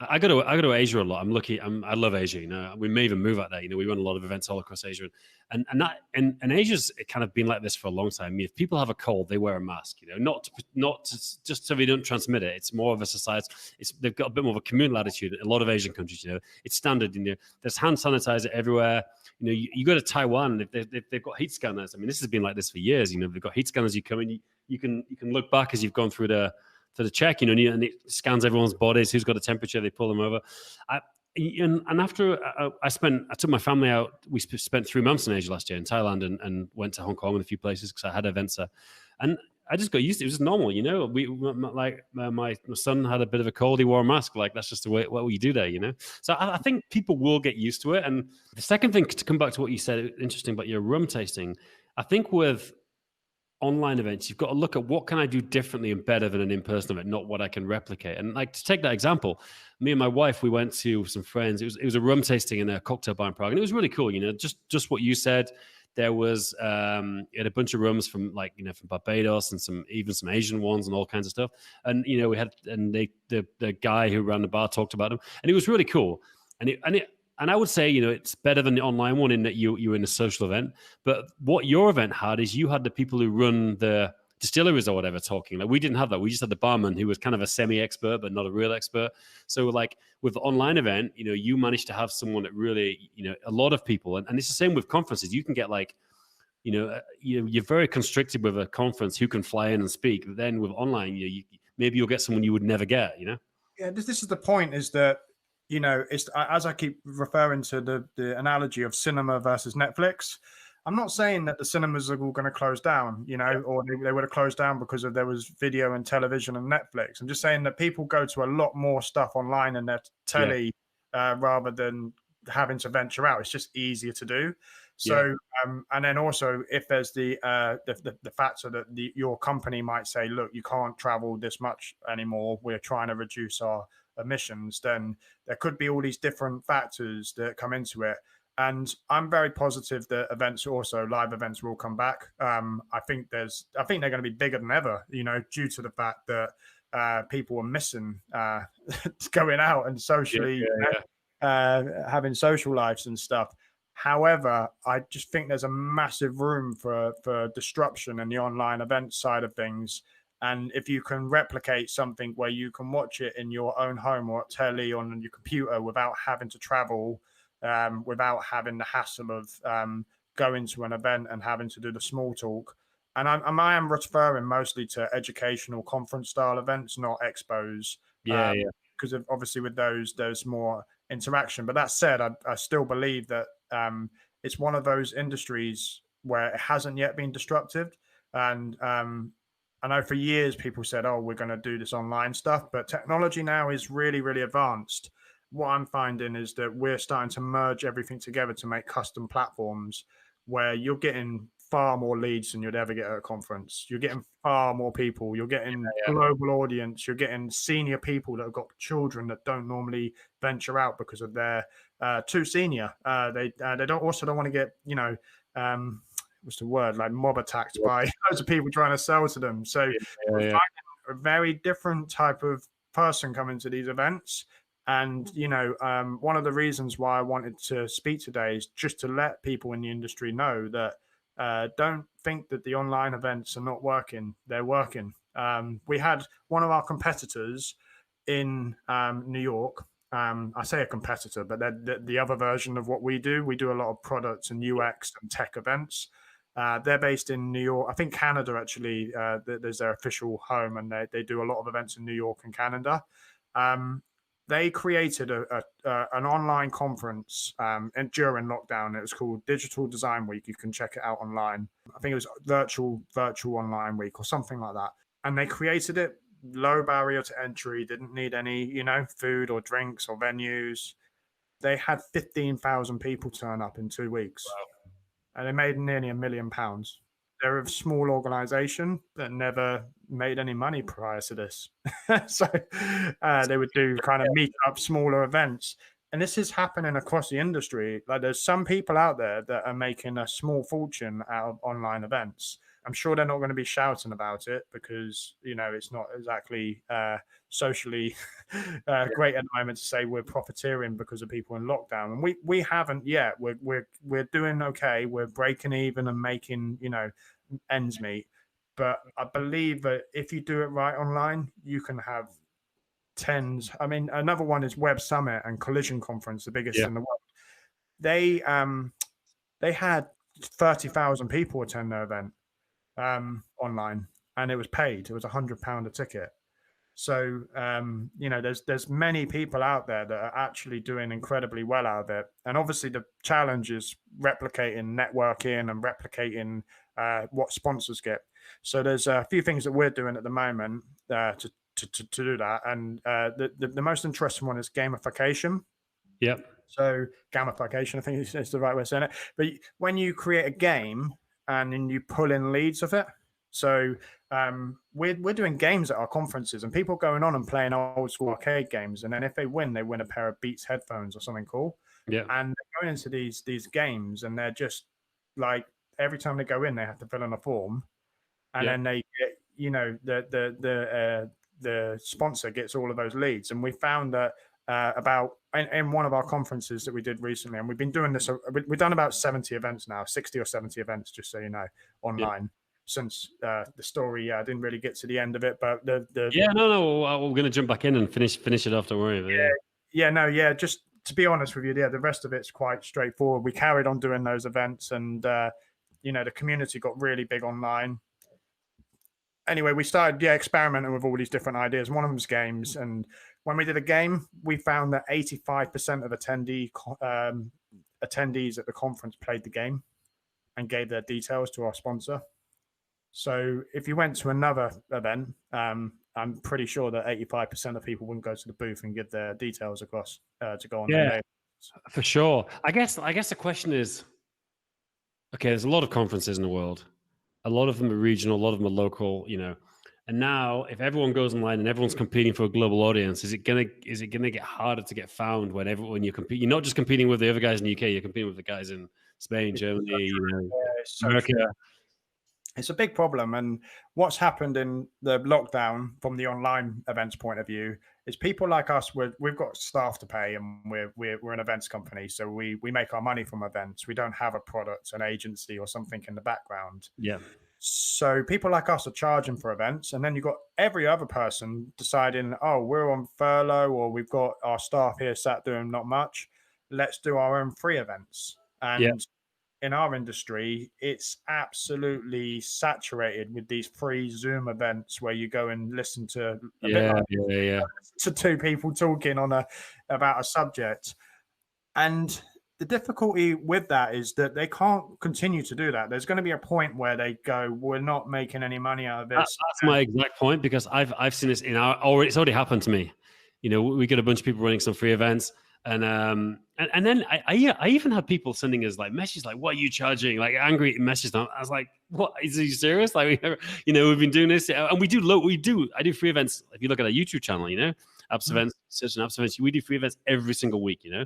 I go to Asia a lot. I'm lucky. I love Asia. We may even move out there. We run a lot of events all across Asia, and Asia's kind of been like this for a long time. I mean, if people have a cold, they wear a mask. Just so they don't transmit it. It's more of a society. They've got a bit more of a communal attitude. A lot of Asian countries, it's standard. There's hand sanitizer everywhere. You go to Taiwan, they've got heat scanners. I mean, this has been like this for years. They've got heat scanners. You come in, you can look back as you've gone through the check, and it scans everyone's bodies, who's got a temperature, they pull them over. After I took my family out, we spent 3 months in Asia last year in Thailand and went to Hong Kong and a few places because I had events there. And I just got used to it. It was just normal, my son had a bit of a cold, he wore a mask. Like, that's just the way what we do there, So I think people will get used to it. And the second thing, to come back to what you said, interesting about your rum tasting, I think with online events, you've got to look at what can I do differently and better than an in-person event, not what I can replicate. And like, to take that example, me and my wife, we went to some friends. It was a rum tasting in a cocktail bar in Prague, and it was really cool. Just what you said. There was you had a bunch of rums from from Barbados and some Asian ones and all kinds of stuff. And we had the guy who ran the bar talked about them, and it was really cool. And I would say, it's better than the online one in that you're in a social event. But what your event had is you had the people who run the distilleries or whatever talking. Like, we didn't have that. We just had the barman who was kind of a semi-expert, but not a real expert. So like with the online event, you managed to have someone that really, a lot of people, and it's the same with conferences. You can get you're very constricted with a conference who can fly in and speak. But then with online, maybe you'll get someone you would never get, Yeah, this is the point, is that it's, as I keep referring to the analogy of cinema versus Netflix. I'm not saying that the cinemas are all going to close down, or they would have closed down because there was video and television and Netflix. I'm just saying that people go to a lot more stuff online and their telly rather than having to venture out. It's just easier to do. So, and then also, if there's the factor that your company might say, look, you can't travel this much anymore, we're trying to reduce our emissions, then there could be all these different factors that come into it. And I'm very positive that live events will come back. I think they're going to be bigger than ever, due to the fact that people are missing going out and socially having social lives and stuff. However, I just think there's a massive room for disruption in the online event side of things. And if you can replicate something where you can watch it in your own home or at telly on your computer without having to travel, without having the hassle of going to an event and having to do the small talk. And I am referring mostly to educational conference style events, not expos. Yeah, yeah, Because obviously with those, there's more interaction. But that said, I still believe that it's one of those industries where it hasn't yet been disrupted. And I know for years people said, "Oh, we're going to do this online stuff," but technology now is really, really advanced. What I'm finding is that we're starting to merge everything together to make custom platforms where you're getting far more leads than you'd ever get at a conference. You're getting far more people. You're getting yeah. global audience. You're getting senior people that have got children that don't normally venture out because of their too senior. They don't want to get what's the word, like mob attacked by loads of people trying to sell to them. So we're finding a very different type of person coming to these events. And one of the reasons why I wanted to speak today is just to let people in the industry know that don't think that the online events are not working. They're working. We had one of our competitors in New York. I say a competitor, but they're the other version of what we do. We do a lot of products and UX and tech events. They're based in New York. I think Canada actually. There's their official home, and they do a lot of events in New York and Canada. They created an online conference and during lockdown. It was called Digital Design Week. You can check it out online. I think it was virtual online week or something like that. And they created it low barrier to entry. Didn't need any food or drinks or venues. They had 15,000 people turn up in 2 weeks. Wow. And they made nearly £1 million. They're a small organization that never made any money prior to this. So they would do kind of meet up smaller events. And this is happening across the industry. Like there's some people out there that are making a small fortune out of online events. I'm sure they're not going to be shouting about it because, it's not exactly socially great at the moment to say we're profiteering because of people in lockdown. And we haven't yet. We're doing okay. We're breaking even and making, ends meet. But I believe that if you do it right online, you can have tens. I mean, another one is Web Summit and Collision Conference, the biggest in the world. They had 30,000 people attend their event online, and it was paid. It was £100 a ticket. So there's many people out there that are actually doing incredibly well out of it. And obviously the challenge is replicating networking and replicating what sponsors get. So there's a few things that we're doing at the moment to do that. And the most interesting one is gamification. Yep. So gamification, I think is the right way of saying it. But when you create a game and then you pull in leads of it, so we're doing games at our conferences and people going on and playing old school arcade games. And then if they win a pair of Beats headphones or something cool. Yeah. And they're going into these games and they're just like, every time they go in, they have to fill in a form. And then they get, the sponsor gets all of those leads. And we found that about in one of our conferences that we did recently, and we've been doing this, we've done about 70 events now, 60 or 70 events, just so you know, online. Since the story, I didn't really get to the end of it, but we're going to jump back in and finish it off. Don't worry. Just to be honest with you, the rest of it's quite straightforward. We carried on doing those events, and the community got really big online. Anyway, we started experimenting with all these different ideas. One of them's games, and when we did a game, we found that 85% of attendees at the conference played the game and gave their details to our sponsor. So if you went to another event, I'm pretty sure that 85% of people wouldn't go to the booth and give their details across to go on their name. For sure. I guess the question is, okay, there's a lot of conferences in the world. A lot of them are regional, a lot of them are local, And now, if everyone goes online and everyone's competing for a global audience, is it gonna get harder to get found when you compete? You're not just competing with the other guys in the UK, you're competing with the guys in Spain, Germany, America. It's a big problem. And what's happened in the lockdown from the online events point of view is people like us, we've got staff to pay, and we're an events company. So we make our money from events. We don't have a product, an agency, or something in the background. Yeah. So people like us are charging for events, and then you've got every other person deciding, oh, we're on furlough, or we've got our staff here sat doing not much. Let's do our own free events. Yeah. And in our industry, it's absolutely saturated with these free Zoom events where you go and listen to a bit Yeah. like Yeah. Yeah. to two people talking on a about a subject. And the difficulty with that is that they can't continue to do that. There's going to be a point where they go, "We're not making any money out of this." That's my exact point, because I've seen this in our, it's already happened to me. You know, we get a bunch of people running some free events, and then I even had people sending us like messages like, "What are you charging?" Like angry messages. I was like, "What? Is he serious?" Like, we've been doing this, and we do. I do free events. If you look at our YouTube channel, apps Mhm. events, search and apps events, we do free events every single week. Yeah,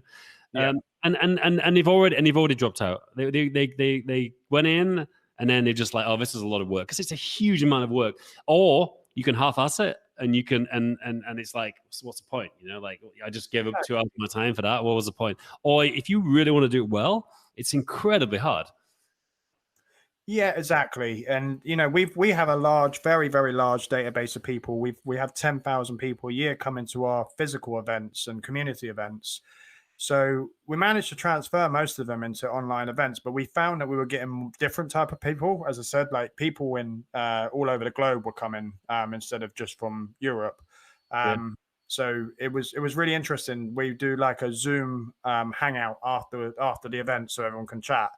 And they've already dropped out. They went in, and then they're just like, oh, this is a lot of work, because it's a huge amount of work. Or you can half-ass it, and you can and it's like, what's the point? Like, I just gave up 2 hours of my time for that. What was the point? Or if you really want to do it well, it's incredibly hard. yeah, exactly. And we have a large, very, very large database of people. We have 10,000 people a year coming to our physical events and community events. So we managed to transfer most of them into online events, but we found that we were getting different type of people. As I said, like people in all over the globe were coming instead of just from Europe. Yeah, So it was really interesting. We do like a Zoom hangout after the event, so everyone can chat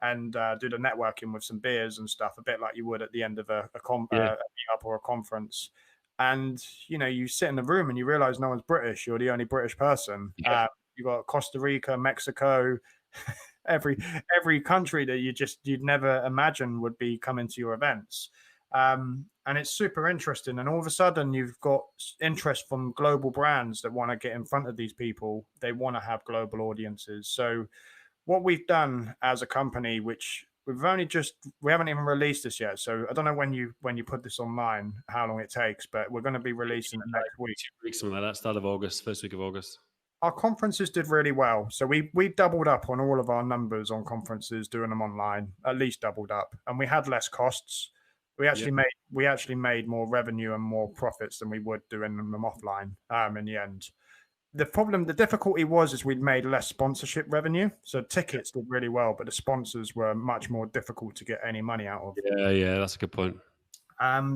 and do the networking with some beers and stuff, a bit like you would at the end of yeah, a meetup or a conference. And you sit in the room and you realize no one's British. You're the only British person. yeah. You got Costa Rica, Mexico, every every country that you'd never imagine would be coming to your events. And it's super interesting. And all of a sudden, you've got interest from global brands that want to get in front of these people. They want to have global audiences. So what we've done as a company, which we haven't even released this yet. So I don't know when you put this online, how long it takes, but we're going to be releasing it Like next week. 2 weeks, something like that. Start of August, first week of August. Our conferences did really well. So we doubled up on all of our numbers on conferences, doing them online, at least doubled up. And we had less costs. We Yeah. actually made more revenue and more profits than we would doing them offline in the end. The difficulty was is we'd made less sponsorship revenue. So tickets did really well, but the sponsors were much more difficult to get any money out of. Yeah, yeah, that's a good point.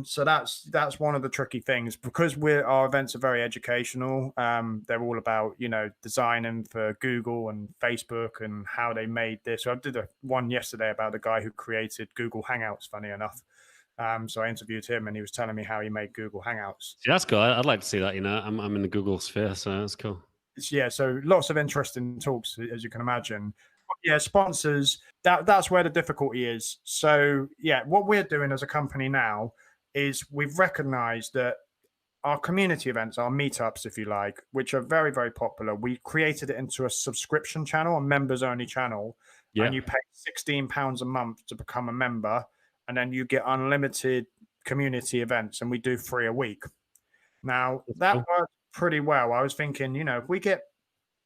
So that's one of the tricky things, because our events are very educational. They're all about designing for Google and Facebook and how they made this. So I did one yesterday about the guy who created Google Hangouts. Funny enough, so I interviewed him and he was telling me how he made Google Hangouts. See, that's cool. I'd like to see that. I'm in the Google sphere, so that's cool. Yeah, so lots of interesting talks, as you can imagine. But yeah, sponsors, that's where the difficulty is. So yeah, what we're doing as a company now is we've recognized that our community events, our meetups, if you like, which are very, very popular, we created it into a subscription channel, a members only channel, Yeah, and you pay £16 a month to become a member, and then you get unlimited community events, and we do 3 a week. Now that's that cool. works pretty well. I was thinking, if we get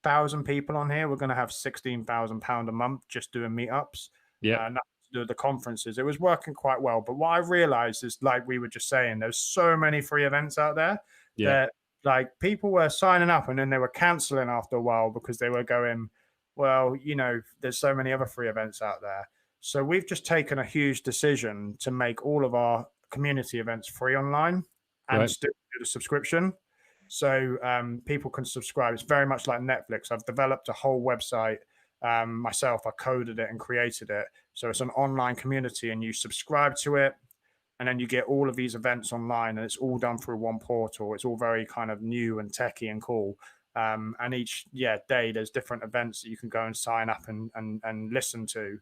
1,000 people on here, we're going to have £16,000 a month just doing meetups, Yeah, nothing to do with the conferences. It was working quite well. But what I realized is, like we were just saying, there's so many free events out there yeah, that like people were signing up and then they were canceling after a while because they were going, well, there's so many other free events out there. So we've just taken a huge decision to make all of our community events free online and right. still do the subscription. So people can subscribe. It's very much like Netflix. I've developed a whole website myself. I coded it and created it. So it's an online community, and you subscribe to it, and then you get all of these events online, and it's all done through one portal. It's all very kind of new and techy and cool. And each day there's different events that you can go and sign up and listen to.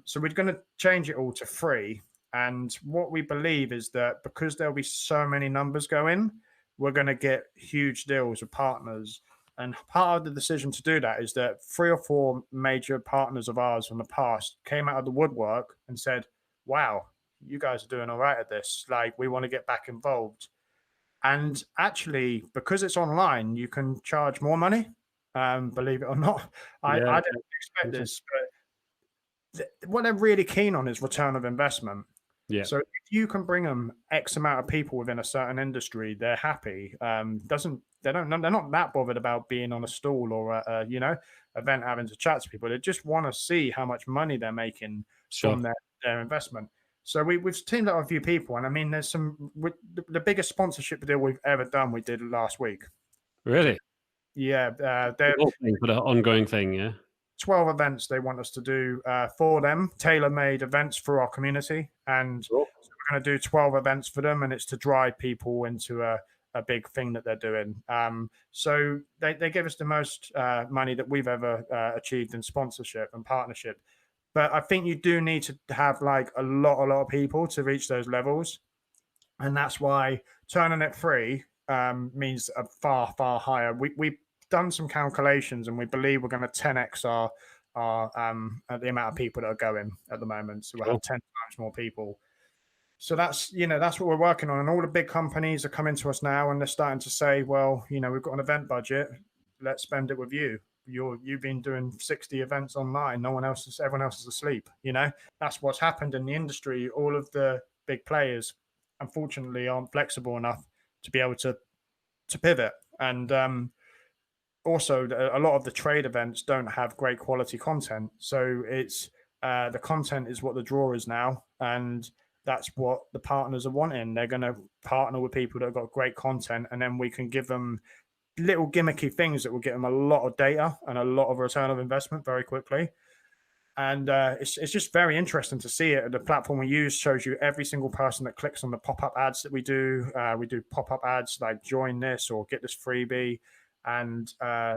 So we're going to change it all to free. And what we believe is that because there'll be so many numbers going, we're going to get huge deals with partners. And part of the decision to do that is that 3 or 4 major partners of ours from the past came out of the woodwork and said, wow, you guys are doing all right at this. Like, we want to get back involved. And actually, because it's online, you can charge more money. Believe it or not, Yeah. I didn't expect this, but what they're really keen on is return of investment. Yeah. So if you can bring them X amount of people within a certain industry, they're happy. They're not that bothered about being on a stall or a event having to chat to people. They just want to see how much money they're making Sure. from their investment. So we've teamed up with a few people, and I mean, there's the biggest sponsorship deal we've ever done. We did last week. Really? Yeah, The whole thing, but an ongoing thing, yeah? 12 events they want us to do for them, tailor-made events for our community. And Cool. so we're going to do 12 events for them, and it's to drive people into a big thing that they're doing. So they give us the most money that we've ever achieved in sponsorship and partnership. But I think you do need to have like a lot of people to reach those levels. And that's why turning it free means a far, far higher. We've done some calculations, and we believe we're going to 10x the amount of people that are going at the moment. So we'll Cool. have 10 times more people. So that's that's what we're working on. And all the big companies are coming to us now, and they're starting to say, well, we've got an event budget. Let's spend it with you. You've been doing 60 events online. Everyone else is asleep. That's what's happened in the industry. All of the big players, unfortunately, aren't flexible enough to be able to pivot. And also, a lot of the trade events don't have great quality content. So it's the content is what the draw is now, and that's what the partners are wanting. They're going to partner with people that have got great content, and then we can give them little gimmicky things that will get them a lot of data and a lot of return of investment very quickly. And it's just very interesting to see it. The platform we use shows you every single person that clicks on the pop-up ads that we do. We do pop-up ads like join this or get this freebie. And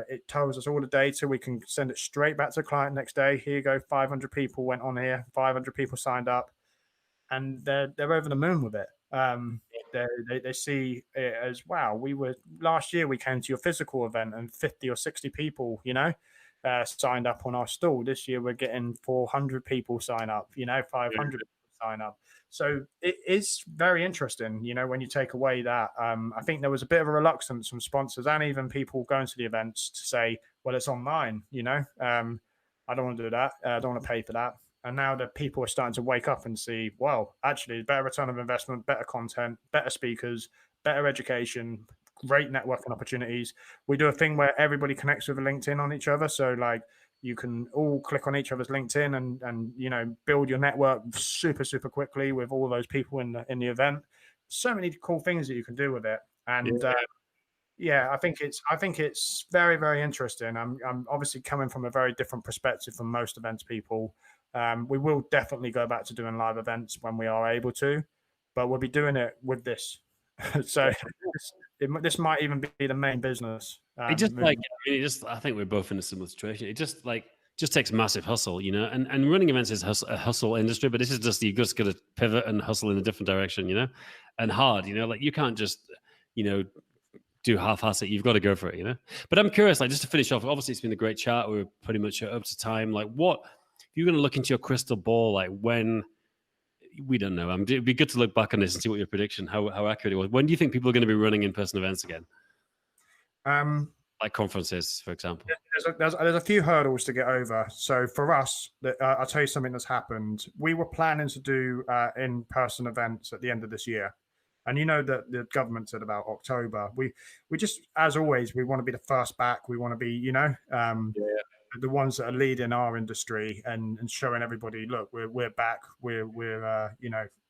it tells us all the data. We can send it straight back to the client next day. Here you go, 500 people went on here, 500 people signed up. And they're over the moon with it. They see it as, wow, last year we came to your physical event and 50 or 60 people, signed up on our stall. This year we're getting 400 people sign up, 500 people sign up. So it is very interesting, when you take away that. I think there was a bit of a reluctance from sponsors and even people going to the events to say, well, it's online, I don't want to do that. I don't want to pay for that. And now that people are starting to wake up and see, well, actually, better return of investment, better content, better speakers, better education, great networking opportunities. We do a thing where everybody connects with a LinkedIn on each other. So like you can all click on each other's LinkedIn and build your network super, super quickly with all those people in the event. So many cool things that you can do with it. And I think it's very, very interesting. I'm obviously coming from a very different perspective from most events people. We will definitely go back to doing live events when we are able to, but we'll be doing it with this. So this might even be the main business. I think we're both in a similar situation. It just takes massive hustle, and running events is a hustle industry, but this is just, you just got to pivot and hustle in a different direction, and hard, like you can't just, do half-ass it. You've got to go for it, But I'm curious, like, just to finish off, obviously it's been a great chat. We're pretty much up to time. Like, what, if you're going to look into your crystal ball, like when, we don't know. It'd be good to look back on this and see what your prediction, how accurate it was. When do you think people are going to be running in-person events again? Like conferences, for example. There's a few hurdles to get over. So for us, I'll tell you something that's happened. We were planning to do in-person events at the end of this year. And that the government said about October. We just, as always, we want to be the first back. We want to be, the ones that are leading our industry and showing everybody, look, we're back. We're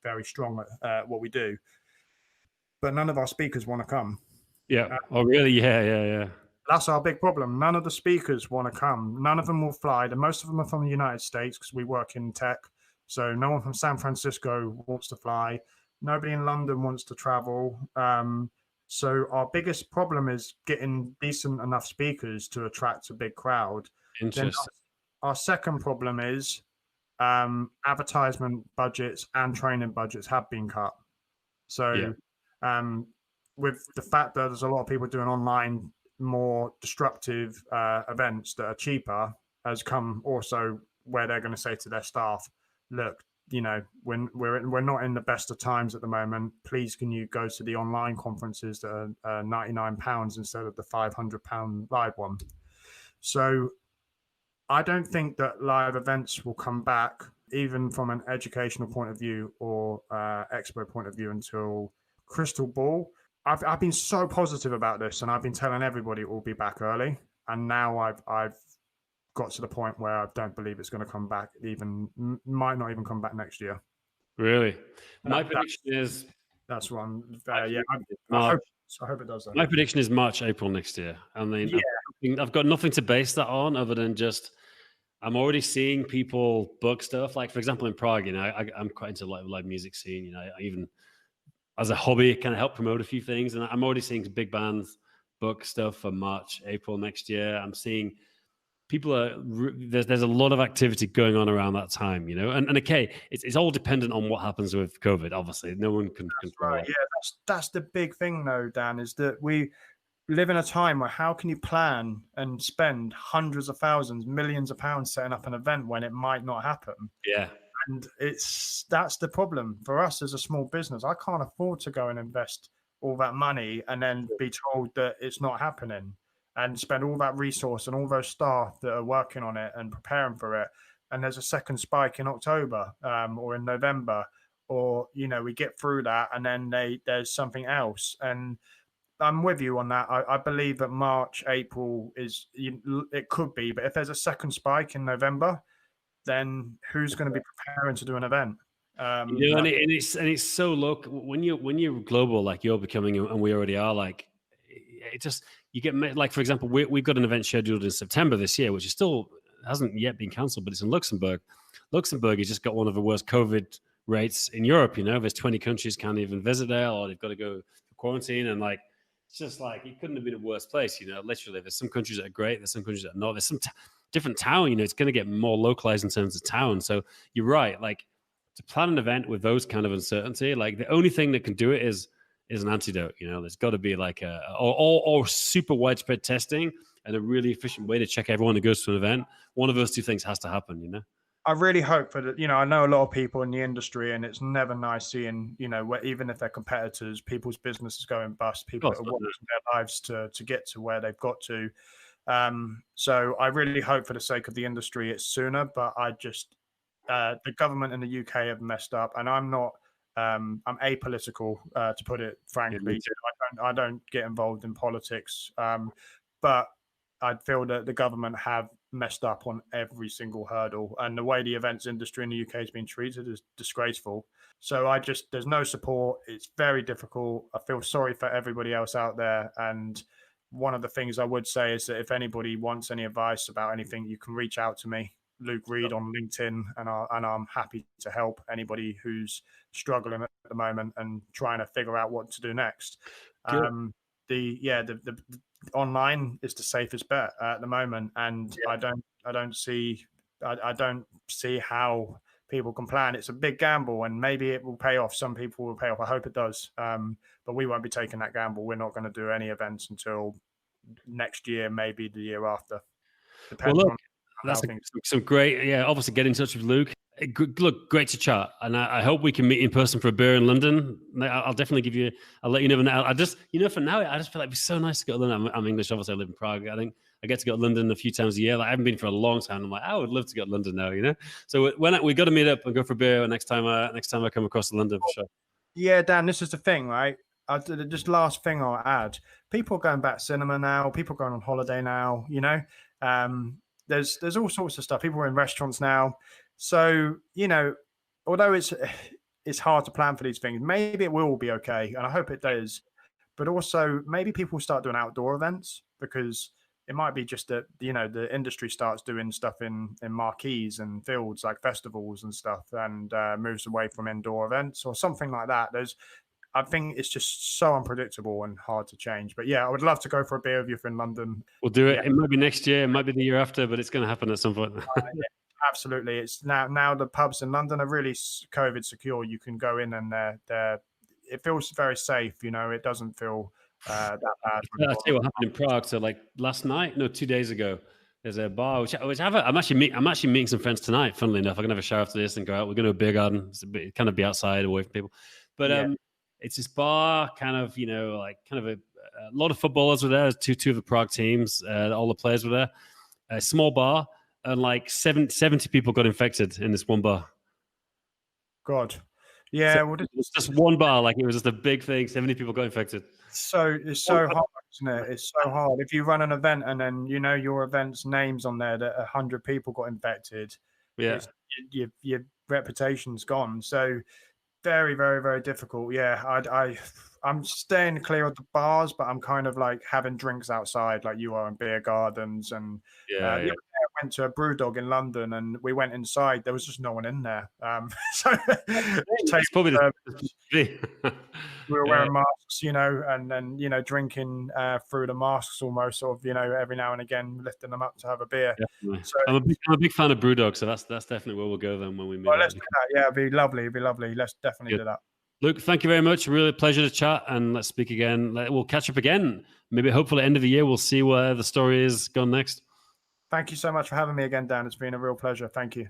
very strong at what we do. But none of our speakers want to come. Yeah. Oh, really? Yeah. That's our big problem. None of the speakers want to come. None of them will fly. And most of them are from the United States because we work in tech. So no one from San Francisco wants to fly. Nobody in London wants to travel. So our biggest problem is getting decent enough speakers to attract a big crowd. Interesting. Then our second problem is advertisement budgets and training budgets have been cut. So with the fact that there's a lot of people doing online, more disruptive events that are cheaper, has come also where they're going to say to their staff, look, when we're not in the best of times at the moment, please can you go to the online conferences that are £99 instead of the £500 live one. So I don't think that live events will come back, even from an educational point of view or expo point of view, until crystal ball. I've been so positive about this, and I've been telling everybody it will be back early, and now I've got to the point where I don't believe it's going to come back. Even might not even come back next year. Really? My That, prediction is that's one. my Yeah, prediction is I March. hope it does. Though. My prediction is March, April next year. I mean, Yeah, I've got nothing to base that on other than just I'm already seeing people book stuff. Like, for example, in Prague, I'm quite into live music scene. I even as a hobby kind of help promote a few things, and I'm already seeing big bands book stuff for March, April next year. I'm seeing people there's a lot of activity going on around that time, and okay, it's all dependent on what happens with COVID. Obviously, no one can control right. that. Yeah, that's the big thing, though, Dan, is that we live in a time where how can you plan and spend hundreds of thousands, millions of pounds setting up an event when it might not happen? Yeah. And that's the problem for us as a small business. I can't afford to go and invest all that money and then be told that it's not happening, and spend all that resource and all those staff that are working on it and preparing for it. And there's a second spike in October or in November, or we get through that, and then there's something else. And I'm with you on that. I believe that March, April it could be, but if there's a second spike in November, then who's going to be preparing to do an event? And it's so look when you're global like you're becoming, and we already are. Like it just you get like, for example, we've got an event scheduled in September this year, which is still hasn't yet been cancelled, but it's in Luxembourg. Luxembourg has just got one of the worst COVID rates in Europe. There's 20 countries can't even visit there, or they've got to go for quarantine, and like it's just like it couldn't have been a worse place. Literally, there's some countries that are great, there's some countries that are not. There's some different town. It's going to get more localized in terms of town. So you're right, like. To plan an event with those kind of uncertainty, like the only thing that can do it is an antidote. There's got to be like or super widespread testing and a really efficient way to check everyone that goes to an event. One of those two things has to happen. I really hope that I know a lot of people in the industry, and it's never nice seeing where even if they're competitors, people's businesses going bust, people that are watching their lives to get to where they've got to. So I really hope for the sake of the industry it's sooner, but I just the government in the UK have messed up, and I'm apolitical, to put it frankly. I don't get involved in politics, but I feel that the government have messed up on every single hurdle, and the way the events industry in the UK has been treated is disgraceful. So there's no support. It's very difficult. I feel sorry for everybody else out there. And one of the things I would say is that if anybody wants any advice about anything, you can reach out to me, Luke Reed, on LinkedIn, and I'm happy to help anybody who's struggling at the moment and trying to figure out what to do next. The online is the safest bet at the moment, and I don't see how people can plan. It's a big gamble, and maybe it will pay off. Some people will pay off. I hope it does, but we won't be taking that gamble. We're not going to do any events until next year, maybe the year after. Depends on that's some great. Obviously, get in touch with Luke. Look, great to chat, and I hope we can meet in person for a beer in London. I'll definitely give you. I'll let you know. I just, for now, I just feel like it'd be so nice to go to London. I'm English, obviously. I live in Prague. I think I get to go to London a few times a year. Like, I haven't been for a long time. I'm like, I would love to go to London now. So when we got to meet up and go for a beer next time I come across to London for sure. Yeah, Dan, this is the thing, right? Just last thing I'll add: people are going back to cinema now. People are going on holiday now. There's all sorts of stuff. People are in restaurants now. So, although it's hard to plan for these things, maybe it will be okay. And I hope it does. But also maybe people start doing outdoor events, because it might be just that, the industry starts doing stuff in marquees and fields like festivals and stuff, and moves away from indoor events or something like that. I think it's just so unpredictable and hard to change. But yeah, I would love to go for a beer with you in London. We'll do it. Yeah. It might be next year, it might be the year after, but it's going to happen at some point. Yeah, absolutely. It's now the pubs in London are really COVID secure. You can go in and it feels very safe. It doesn't feel that bad. I'll tell you what happened in Prague. So like 2 days ago, There's a bar I'm actually meeting some friends tonight. Funnily enough, I'm gonna have a shower after this and go out. We're going to a beer garden. It's a bit, kind of be outside, away from people. But Yeah. it's this bar, kind of like kind of a lot of footballers were there. Two of the Prague teams. All the players were there. A small bar, and like 70 people got infected in this one bar. God. So Yeah. Well, it was just one bar, like it was just a big thing. 70 people got infected. it's so hard, isn't it? It's so hard. If you run an event and then your event's names on there that 100 people got infected, Yeah. it's your reputation's gone. So very, very, very difficult. Yeah, I'm staying clear of the bars, but I'm kind of like having drinks outside, like you are in beer gardens. And the other day I went to a brew dog in London, and we went inside. There was just no one in there. So It's probably we were wearing masks, and then drinking through the masks almost, sort of, every now and again lifting them up to have a beer. Definitely. So I'm a big fan of Brewdog, so that's definitely where we'll go then when we meet. well, let's do that. Yeah, it'd be lovely. It'd be lovely. Let's definitely do that. Luke, thank you very much. Really a pleasure to chat, and let's speak again. We'll catch up again. Maybe hopefully end of the year we'll see where the story is gone next. Thank you so much for having me again, Dan. It's been a real pleasure. Thank you.